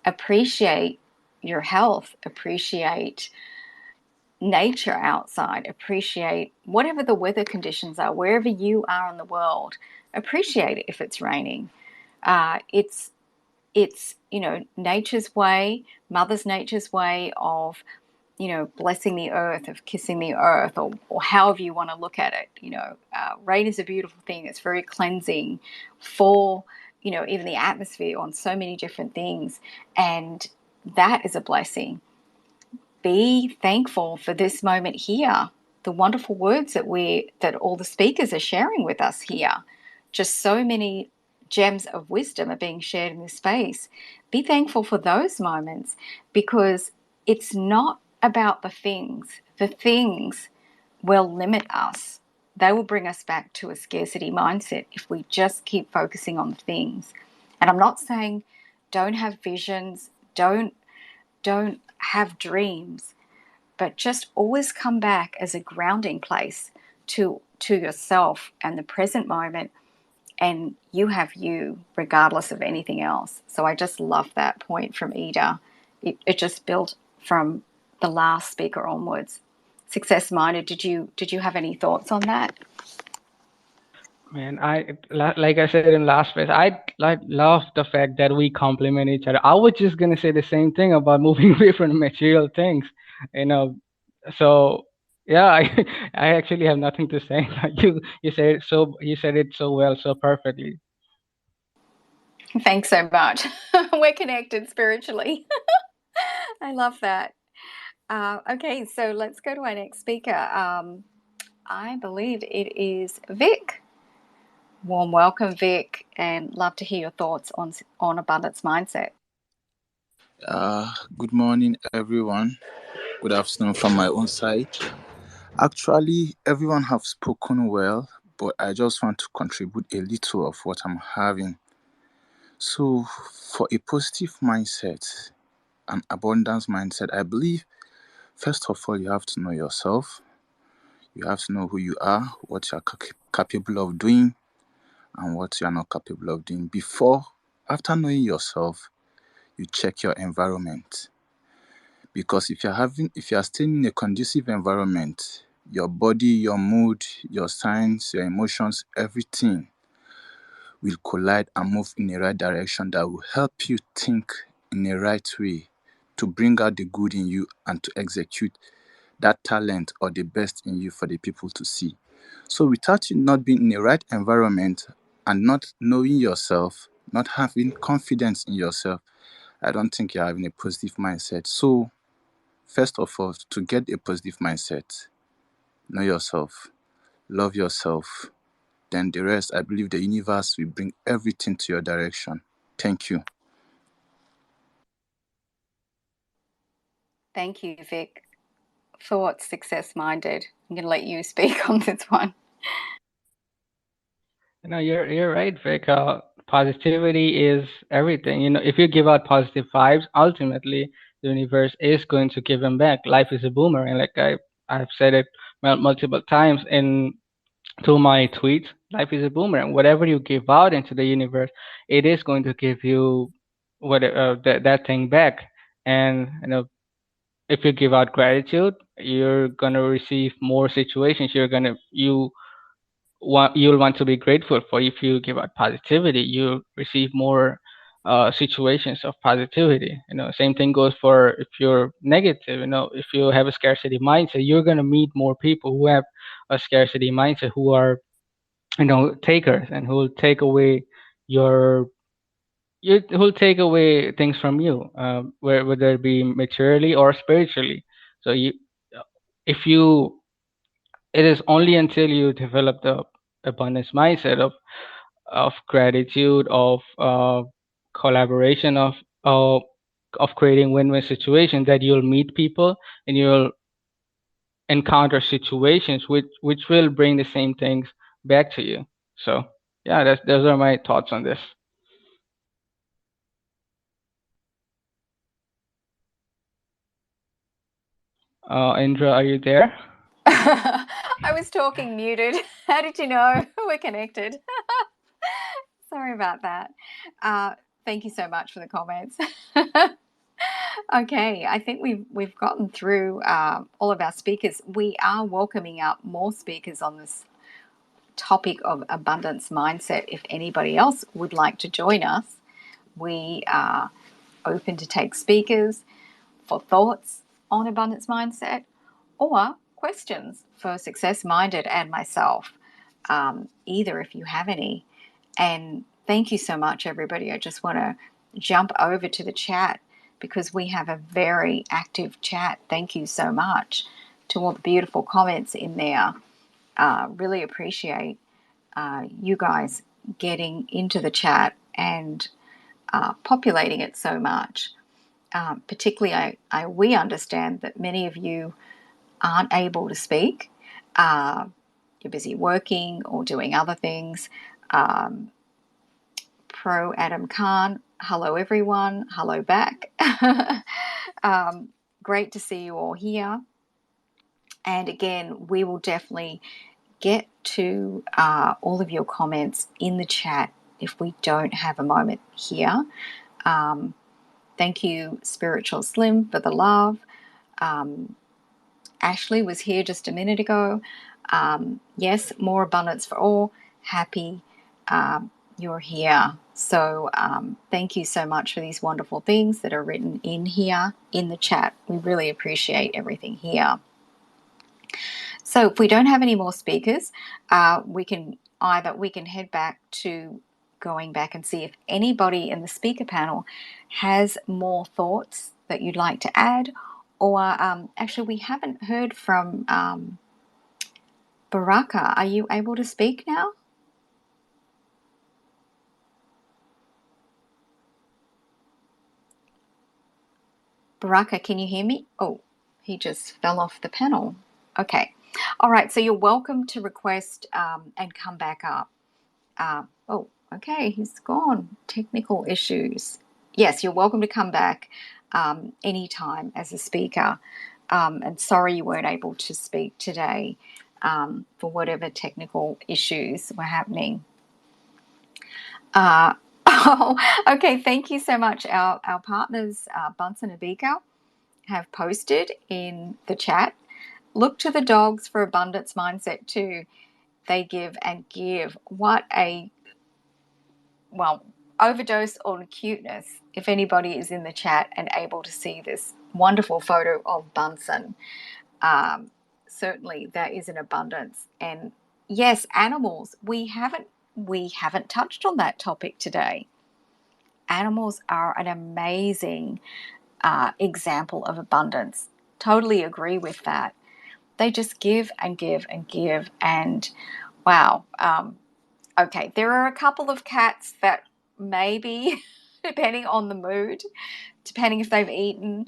Appreciate your health. Appreciate nature outside. Appreciate whatever the weather conditions are, wherever you are in the world. Appreciate it if it's raining. It's nature's way, Mother's Nature's way of blessing the earth, of kissing the earth, or however you want to look at it. Rain is a beautiful thing. It's very cleansing for even the atmosphere on so many different things, and that is a blessing. Be thankful for this moment here, the wonderful words that all the speakers are sharing with us here. Just so many gems of wisdom are being shared in this space. Be thankful for those moments, because it's not about the things. The things will limit us. They will bring us back to a scarcity mindset if we just keep focusing on the things. And I'm not saying don't have visions, don't have dreams, but just always come back as a grounding place to yourself and the present moment, and you have you regardless of anything else. So I just love that point from Ida. It just built from the last speaker onwards. SuccessMinded, did you have any thoughts on that? Man, like I said in last phase, I love the fact that we complement each other. I was just gonna say the same thing about moving away from material things, you know. So yeah, I I actually have nothing to say. You said it so well, so perfectly. Thanks so much. We're connected spiritually. I love that. Okay, so let's go to our next speaker. I believe it is Vic. Warm welcome, Vic, and love to hear your thoughts on abundance mindset. Good morning, everyone. Good afternoon from my own side. Actually, everyone have spoken well, but I just want to contribute a little of what I'm having. So, for a positive mindset, an abundance mindset, I believe, first of all, you have to know yourself. You have to know who you are, what you're capable of doing, and what you're not capable of doing. After knowing yourself, you check your environment. Because if you are staying in a conducive environment, your body, your mood, your signs, your emotions, everything will collide and move in the right direction that will help you think in the right way to bring out the good in you and to execute that talent or the best in you for the people to see. So without you not being in the right environment and not knowing yourself, not having confidence in yourself, I don't think you're having a positive mindset. So first of all, to get a positive mindset, know yourself, love yourself. Then the rest, I believe the universe will bring everything to your direction. Thank you. Thank you, Vic. Thoughts, success-minded. I'm going to let you speak on this one. You're right, Vic. Positivity is everything. If you give out positive vibes, ultimately the universe is going to give them back. Life is a boomerang, like I've said it multiple times in to my tweets. Life is a boomerang. Whatever you give out into the universe, it is going to give you that thing back. And if you give out gratitude, you're gonna receive more situations. You'll want to be grateful for. If you give out positivity, you receive more situations of positivity. Same thing goes for if you're negative. If you have a scarcity mindset, you're going to meet more people who have a scarcity mindset, who are takers, and who will take away your who'll take away things from you, whether it be materially or spiritually. So if you it is only until you develop the abundance mindset of gratitude, of collaboration, uh, of creating win-win situations, that you'll meet people and you'll encounter situations which will bring the same things back to you. So yeah, those are my thoughts on this. Indra, are you there? I was talking muted. How did you know we're connected? Sorry about that. Thank you so much for the comments. Okay, I think we've gotten through all of our speakers. We are welcoming up more speakers on this topic of abundance mindset. If anybody else would like to join us, we are open to take speakers for thoughts on abundance mindset or questions for SuccessMinded and myself, either if you have any. And thank you so much, everybody. I just want to jump over to the chat because we have a very active chat. Thank you so much to all the beautiful comments in there. Really appreciate you guys getting into the chat and populating it so much. Particularly, we understand that many of you aren't able to speak. You're busy working or doing other things. Pro Adam Khan, hello everyone, hello back. Great to see you all here. And again, we will definitely get to all of your comments in the chat if we don't have a moment here. Thank you, Spiritual Slim, for the love. Ashley was here just a minute ago. Yes, more abundance for all. Happy you're here. So thank you so much for these wonderful things that are written in here in the chat. We really appreciate everything here. So if we don't have any more speakers, we can head back to going back and see if anybody in the speaker panel has more thoughts that you'd like to add, or actually we haven't heard from Baraka. Are you able to speak now? Baraka, can you hear me? Oh, he just fell off the panel. Okay. All right. So you're welcome to request and come back up. Oh, okay. He's gone. Technical issues. Yes, you're welcome to come back anytime as a speaker. And sorry you weren't able to speak today for whatever technical issues were happening. Oh, okay. Thank you so much. Our partners, Bunsen and Beaker, have posted in the chat. Look to the dogs for abundance mindset too. They give and give. What a, well, overdose on cuteness. If anybody is in the chat and able to see this wonderful photo of Bunsen, certainly there is an abundance. And yes, animals, we haven't touched on that topic today. Animals are an amazing example of abundance. Totally agree with that. They just give and give and give. And wow. Okay, there are a couple of cats that maybe, depending on the mood, depending if they've eaten,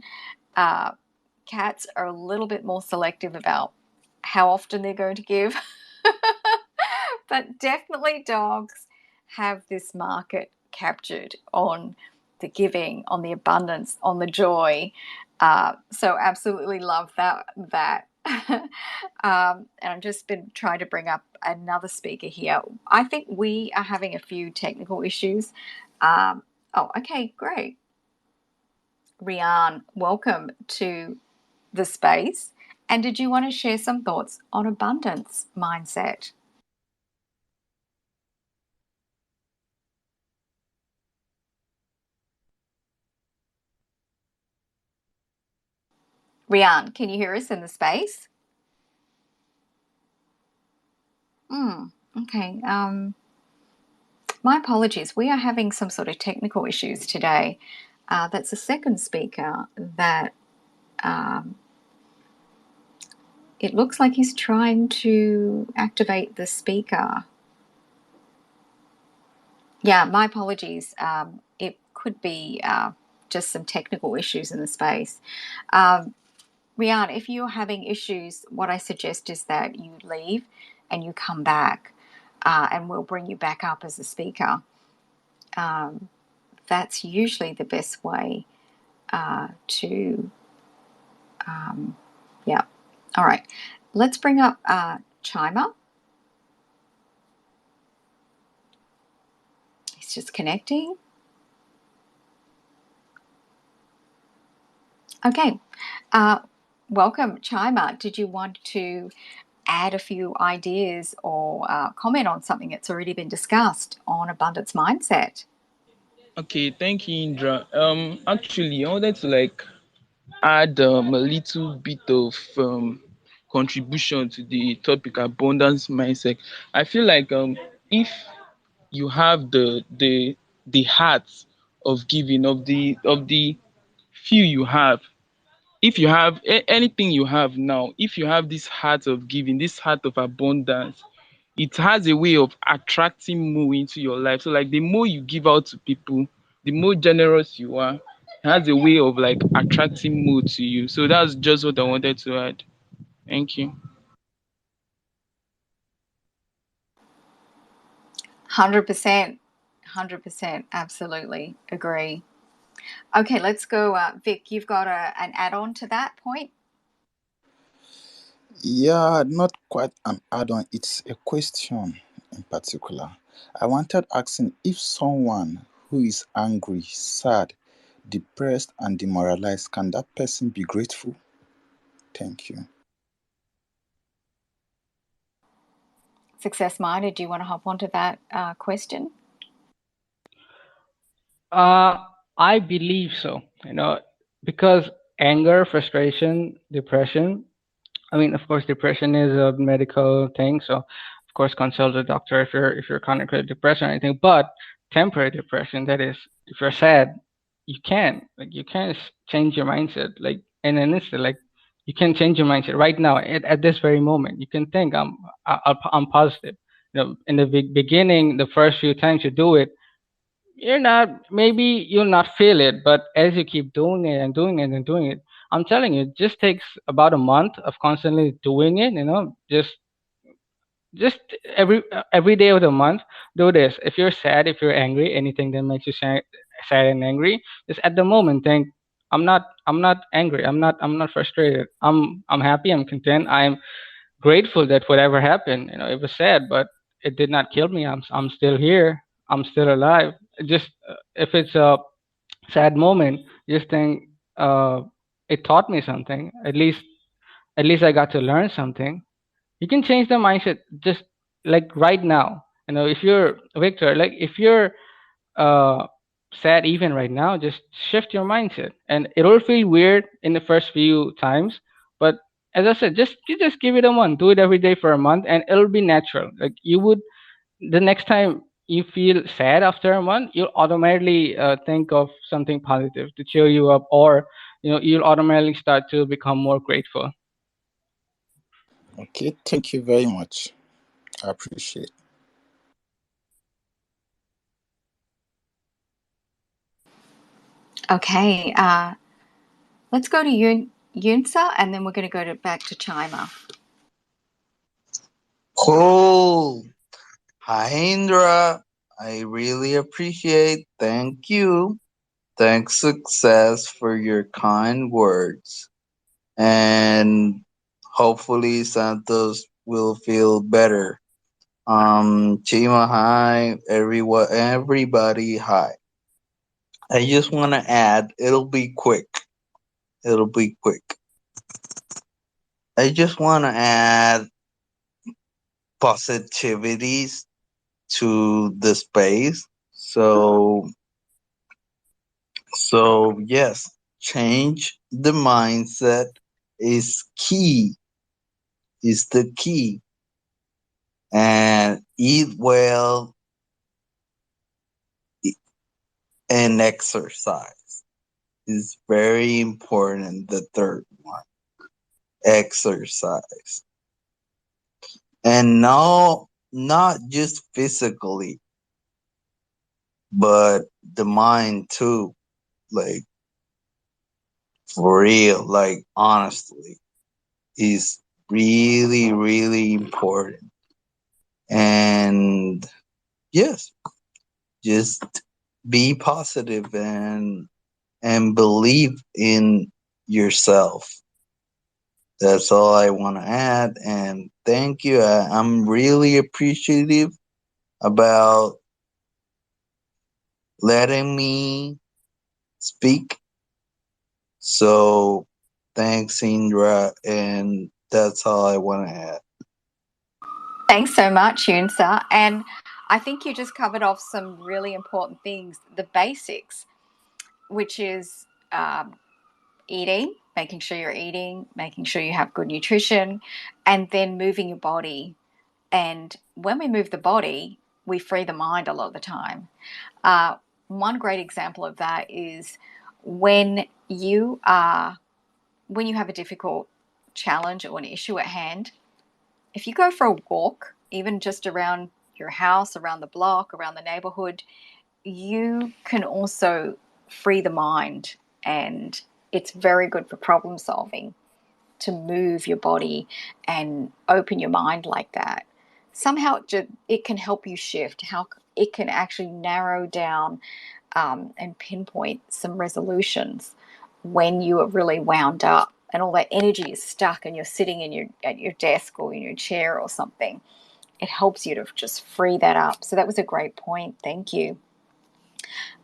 cats are a little bit more selective about how often they're going to give. But definitely dogs have this market captured on the giving, on the abundance, on the joy. So absolutely love that. And I've just been trying to bring up another speaker here. I think we are having a few technical issues. Oh, okay, great. Rian, welcome to the space. And did you want to share some thoughts on abundance mindset? Rian, can you hear us in the space? Okay. My apologies. We are having some sort of technical issues today. That's the second speaker that it looks like he's trying to activate the speaker. Yeah, my apologies. It could be just some technical issues in the space. Rian, if you're having issues, what I suggest is that you leave and you come back and we'll bring you back up as a speaker. That's usually the best way to, yeah. All right, let's bring up Chima. He's just connecting. Okay, welcome, Chima. Did you want to add a few ideas or comment on something that's already been discussed on abundance mindset? Okay, thank you, Indra. Actually, I wanted to add a little bit of contribution to the topic abundance mindset. I feel like if you have the heart of giving, of the few you have, if you have anything you have now, if you have this heart of giving, this heart of abundance, it has a way of attracting more into your life. So the more you give out to people, the more generous you are. It has a way of attracting more to you. So that's just what I wanted to add. Thank you. 100%, absolutely agree. Okay, let's go. Vic, you've got an add-on to that point? Yeah, not quite an add-on. It's a question in particular. I wanted asking if someone who is angry, sad, depressed, and demoralized, can that person be grateful? Thank you. SuccessMinded, do you want to hop onto that question? I believe so, because anger, frustration, depression. I mean, of course, depression is a medical thing, so of course consult a doctor if you're chronically depressed or anything. But temporary depression, that is, if you're sad, you can't change your mindset in an instant. You can change your mindset right now at this very moment. You can think I'm positive. In the beginning, the first few times you do it, maybe you'll not feel it, but as you keep doing it and doing it and doing it, I'm telling you, it just takes about a month of constantly doing it. Just every day of the month, do this. If you're sad, if you're angry, anything that makes you sad and angry, just at the moment think, I'm not angry, I'm not frustrated, I'm happy, I'm content, I'm grateful that whatever happened, it was sad, but it did not kill me. I'm still here, I'm still alive. Just if it's a sad moment, just think, uh it taught me something. At least I got to learn something. You can change the mindset just like right now. If you're Victor, like if you're uh sad even right now, just shift your mindset, and it'll feel weird in the first few times, but as I said, you just give it a month, do it every day for a month, and it'll be natural. Like you would, the next time you feel sad after a month, you'll automatically think of something positive to cheer you up, or you'll automatically start to become more grateful. Okay, thank you very much. I appreciate. Okay, let's go to Yunsa, and then we're going to go back to Chima. Cool. Hi, Indra. I really appreciate. Thank you. Thanks, Success, for your kind words. And hopefully Santos will feel better. Chima, hi. Everybody, hi. I just want to add, it'll be quick. It'll be quick. I just want to add positivities to the space. So yes, change the mindset is key, is the key. And eat well and exercise is very important. The third one, exercise. And no, not just physically, but the mind too. Like for real, like honestly, is really, really important. And yes, just be positive and believe in yourself. That's all I want to add. And thank you. I'm really appreciative about letting me speak. So thanks, Indra. And that's all I want to add. Thanks so much, Yunsa. And I think you just covered off some really important things, the basics, which is eating, making sure you're eating, making sure you have good nutrition, and then moving your body. And when we move the body, we free the mind a lot of the time. One great example of that is when you have a difficult challenge or an issue at hand, if you go for a walk, even just around your house, around the block, around the neighborhood, you can also free the mind, and it's very good for problem solving to move your body and open your mind like that. Somehow it can help you shift, how it can actually narrow down and pinpoint some resolutions when you are really wound up and all that energy is stuck and you're sitting at your desk or in your chair or something. It helps you to just free that up. So that was a great point. Thank you.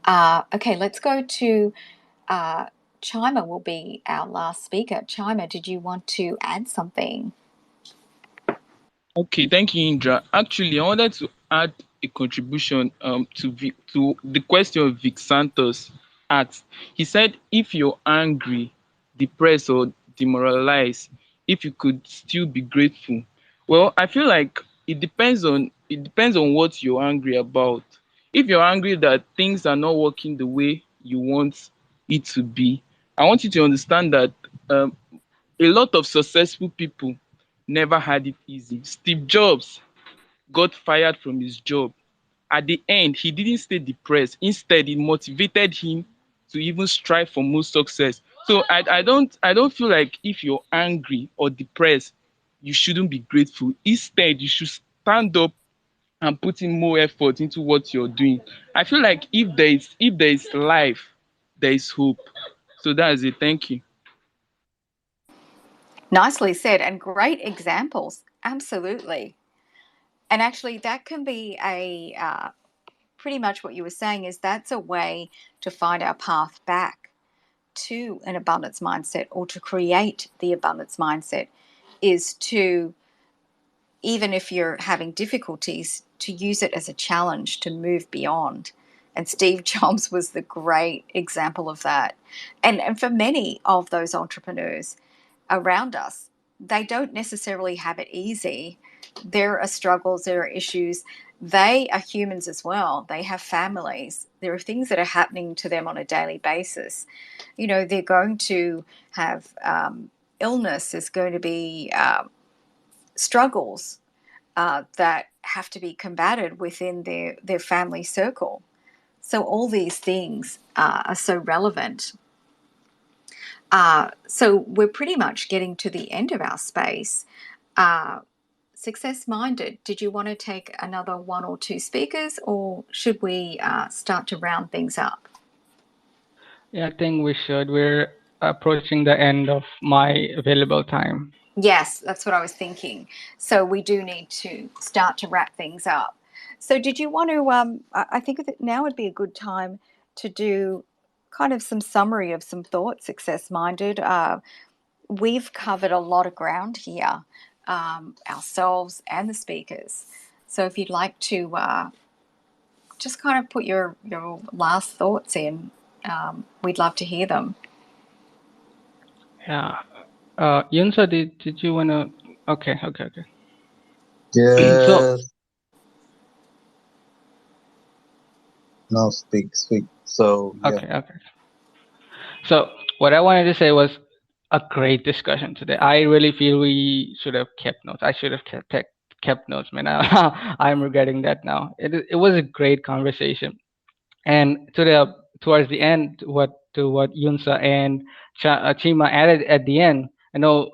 Okay, let's go to Chima will be our last speaker. Chima, did you want to add something? Okay, thank you, Indra. Actually, I wanted to add a contribution to the question Vic Santos asked. He said, if you're angry, depressed, or demoralized, if you could still be grateful. Well, I feel like it depends on what you're angry about. If you're angry that things are not working the way you want it to be, I want you to understand that a lot of successful people never had it easy. Steve Jobs got fired from his job at the end, he didn't stay depressed. Instead, it motivated him to even strive for more success. So I don't feel like if you're angry or depressed, you shouldn't be grateful. Instead, you should stand up and put in more effort into what you're doing. I feel like if there is life, there is hope. So that is it. Thank you. Nicely said, and great examples. Absolutely. And actually, that can be a pretty much what you were saying is that's a way to find our path back to an abundance mindset or to create the abundance mindset is to, even if you're having difficulties, to use it as a challenge to move beyond. And Steve Jobs was the great example of that. And for many of those entrepreneurs around us, they don't necessarily have it easy. There are struggles, there are issues. They are humans as well. They have families. There are things that are happening to them on a daily basis. You know, they're going to have illness, there's going to be struggles that have to be combated within their family circle. So all these things are so relevant. So we're pretty much getting to the end of our space. SuccessMinded, did you want to take another one or two speakers, or should we start to round things up? Yeah, I think we should. We're approaching the end of my available time. Yes, that's what I was thinking. So we do need to start to wrap things up. So did you want to, I think that now would be a good time to do kind of some summary of some thoughts, SuccessMinded. We've covered a lot of ground here, ourselves and the speakers. So if you'd like to just kind of put your last thoughts in, we'd love to hear them. Yeah. Yunsa, did you want to? Okay. So, Yes. No, speak. So yeah. okay. So what I wanted to say was a great discussion today. I really feel we should have kept notes. I should have kept notes, man. I'm regretting that now. It was a great conversation. And towards the end, what Yunsa and Chima added at the end, you know,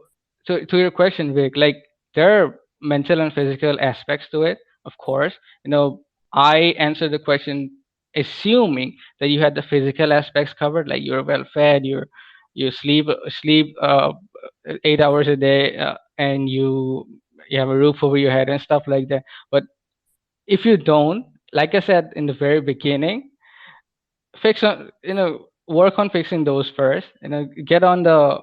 to your question, Vic, like there are mental and physical aspects to it, of course. You know, I answered the question assuming that you had the physical aspects covered, like you're well fed, you sleep 8 hours a day, and you have a roof over your head and stuff like that. But if you don't, like I said in the very beginning, fix on work on fixing those first. Get on a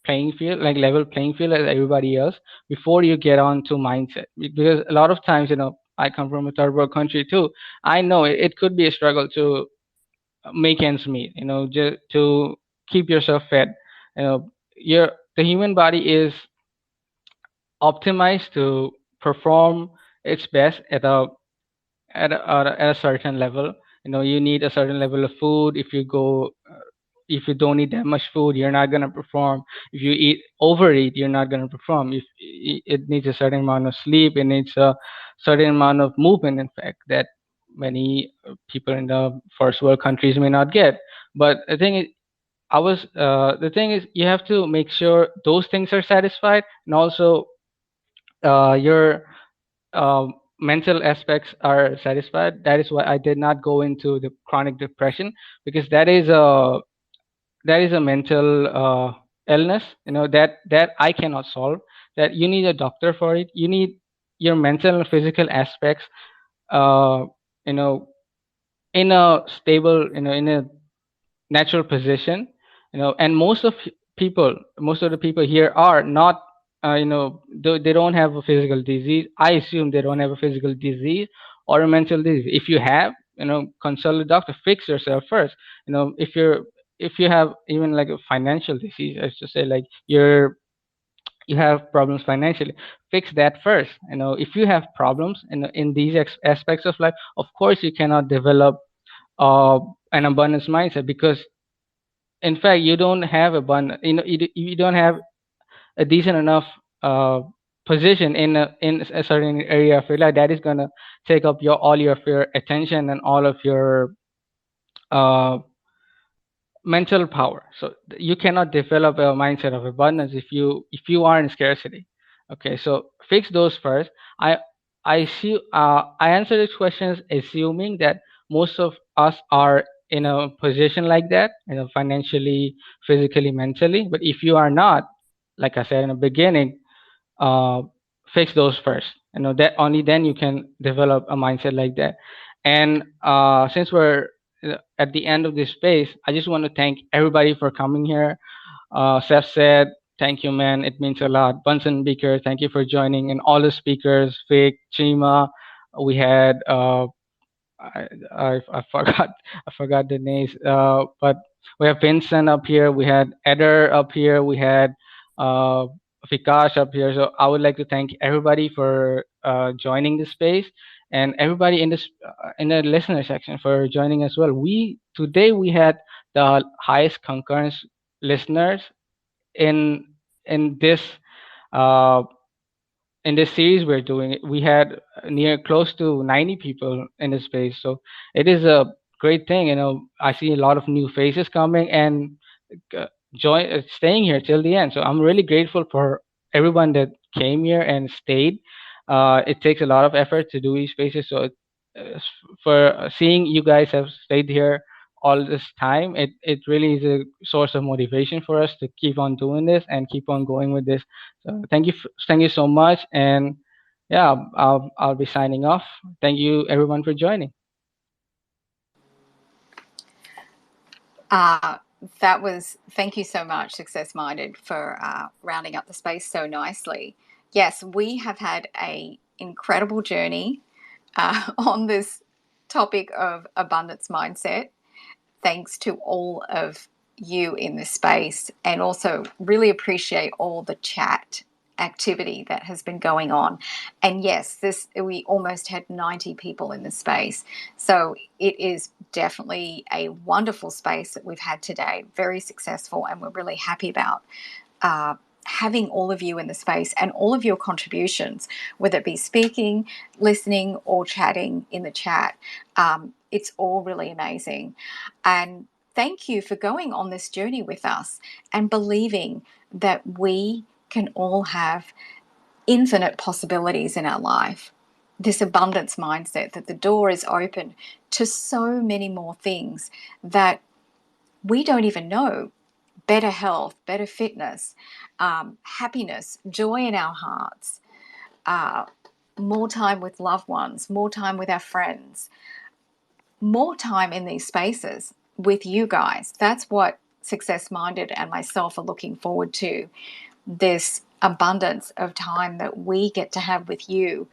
playing field, like level playing field as everybody else, before you get on to mindset. Because a lot of times, I come from a third world country too. I know it could be a struggle to make ends meet, just to keep yourself fed. Your The human body is optimized to perform its best at a certain level. You need a certain level of food. If you don't eat that much food, you're not going to perform. If you overeat, you're not going to perform. If it needs a certain amount of sleep, it needs a certain amount of movement, in fact, that many people in the first world countries may not get. But the thing is, you have to make sure those things are satisfied, and also your mental aspects are satisfied. That is why I did not go into the chronic depression, because that is a mental illness, that I cannot solve. That you need a doctor for it. You need your mental and physical aspects, uh, you know, in a stable, in a natural position. And most of the people here are not, they don't have a physical disease. I assume they don't have a physical disease or a mental disease. If you have, consult a doctor, fix yourself first. If you have even like a financial disease, let's just say, like you have problems financially, fix that first. If you have problems in these aspects of life, of course you cannot develop uh, an abundance mindset, because in fact you don't have abundance, you don't have a decent enough position in a certain area of your life, that is gonna take up all your of your attention and all of your uh, mental power. So you cannot develop a mindset of abundance if you are in scarcity. Okay, so fix those first. I I answer these questions assuming that most of us are in a position like that, financially, physically, mentally. But if you are not, like I said in the beginning, uh, fix those first. That only then you can develop a mindset like that. And since we're at the end of this space, I just want to thank everybody for coming here. Seth said, thank you, man. It means a lot. Bunsen Beaker, thank you for joining. And all the speakers, Vic, Chima, we had I forgot I forgot the names. But we have Vincent up here. We had Eder up here. We had uh, Vikash up here. So I would like to thank everybody for joining the space, and everybody in the listener section for joining as well. We had the highest concurrence listeners in in this uh, in this series we're doing. We had near close to 90 people in the space, so it is a great thing. I see a lot of new faces coming and staying here till the end, so I'm really grateful for everyone that came here and stayed. It takes a lot of effort to do these spaces, so for seeing you guys have stayed here all this time, it really is a source of motivation for us to keep on doing this and keep on going with this. So thank you so much, and yeah, I'll be signing off. Thank you everyone for joining. Thank you so much, Success Minded, for rounding up the space so nicely. Yes, we have had a incredible journey on this topic of abundance mindset. Thanks to all of you in this space, and also really appreciate all the chat activity that has been going on. And yes, we almost had 90 people in the space, so it is definitely a wonderful space that we've had today, very successful, and we're really happy about having all of you in the space and all of your contributions, whether it be speaking, listening, or chatting in the chat. It's all really amazing. And thank you for going on this journey with us and believing that we can all have infinite possibilities in our life. This abundance mindset, that the door is open to so many more things that we don't even know. Better health, better fitness, happiness, joy in our hearts, more time with loved ones, more time with our friends, more time in these spaces with you guys. That's what Success Minded and myself are looking forward to, this abundance of time that we get to have with you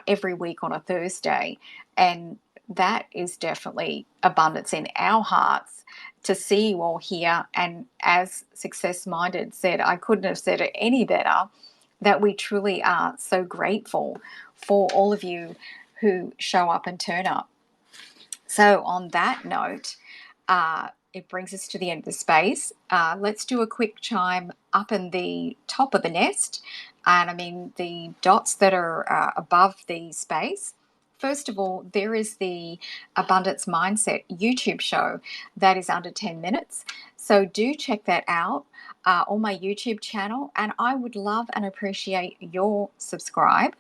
every week on a Thursday. And that is definitely abundance in our hearts to see you all here. And as Success Minded said, I couldn't have said it any better, that we truly are so grateful for all of you who show up and turn up. So on that note, it brings us to the end of the space. Let's do a quick chime up in the top of the nest, and I mean the dots that are above the space. First of all, there is the Abundance Mindset YouTube show that is under 10 minutes. So do check that out on my YouTube channel, and I would love and appreciate your subscribe.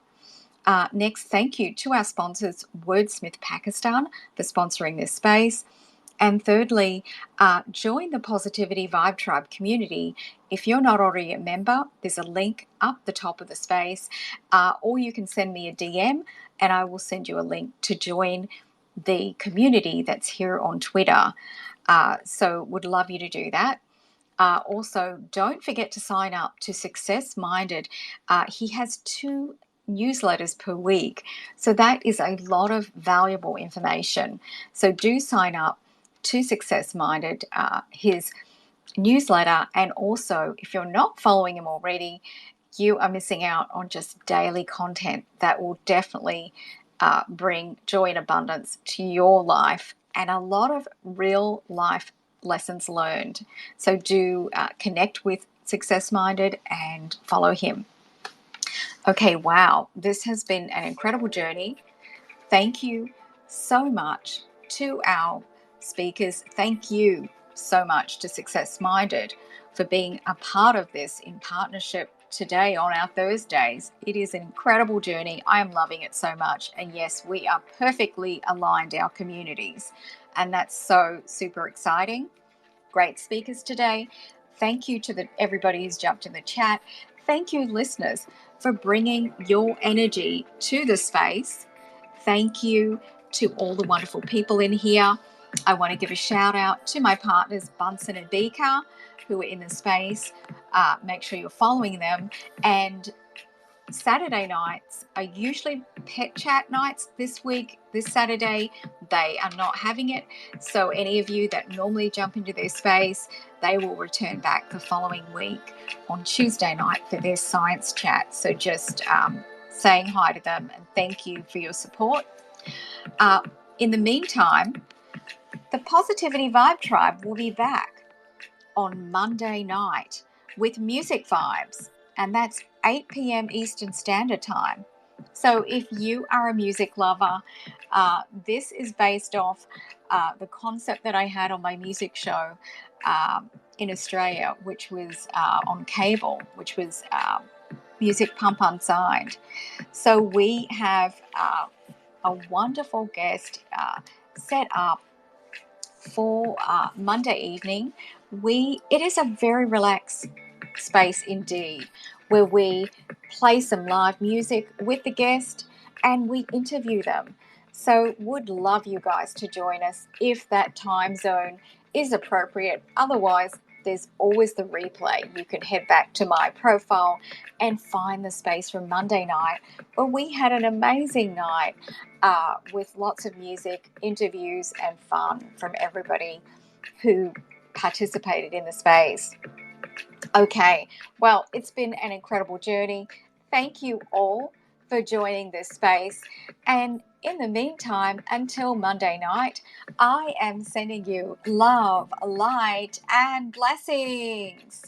Next, thank you to our sponsors, Wordsmith Pakistan, for sponsoring this space. And thirdly, join the Positivity Vibe Tribe community. If you're not already a member, there's a link up the top of the space, or you can send me a DM and I will send you a link to join the community that's here on Twitter. So would love you to do that. Also, don't forget to sign up to Success Minded. He has 2 newsletters per week. So that is a lot of valuable information. So do sign up to Success Minded, his newsletter. And also, if you're not following him already, you are missing out on just daily content that will definitely bring joy and abundance to your life, and a lot of real life lessons learned. So do connect with Success Minded and follow him. Okay, wow. This has been an incredible journey. Thank you so much to our speakers. Thank you so much to SuccessMinded for being a part of this in partnership today on our Thursdays. It is an incredible journey. I am loving it so much. And yes, we are perfectly aligned, our communities. And that's so super exciting. Great speakers today. Thank you to everybody who's jumped in the chat. Thank you, listeners, for bringing your energy to the space. Thank you to all the wonderful people in here. I want to give a shout out to my partners, Bunsen and Beaker, who are in the space. Make sure you're following them. And Saturday nights are usually pet chat nights. This Saturday, they are not having it. So any of you that normally jump into their space, they will return back the following week on Tuesday night for their science chat. So just saying hi to them and thank you for your support. In the meantime, the Positivity Vibe Tribe will be back on Monday night with Music Vibes, and that's 8 p.m. Eastern Standard Time. So if you are a music lover, this is based off the concept that I had on my music show in Australia, which was on cable, which was Music Pump Unsigned. So we have a wonderful guest set up for Monday evening. It is a very relaxed space indeed, where we play some live music with the guest and we interview them. So would love you guys to join us if that time zone is appropriate. Otherwise, there's always the replay. You can head back to my profile and find the space from Monday night. But we had an amazing night with lots of music, interviews, and fun from everybody who participated in the space. Okay, well, it's been an incredible journey. Thank you all for joining this space. And in the meantime, until Monday night, I am sending you love, light, and blessings.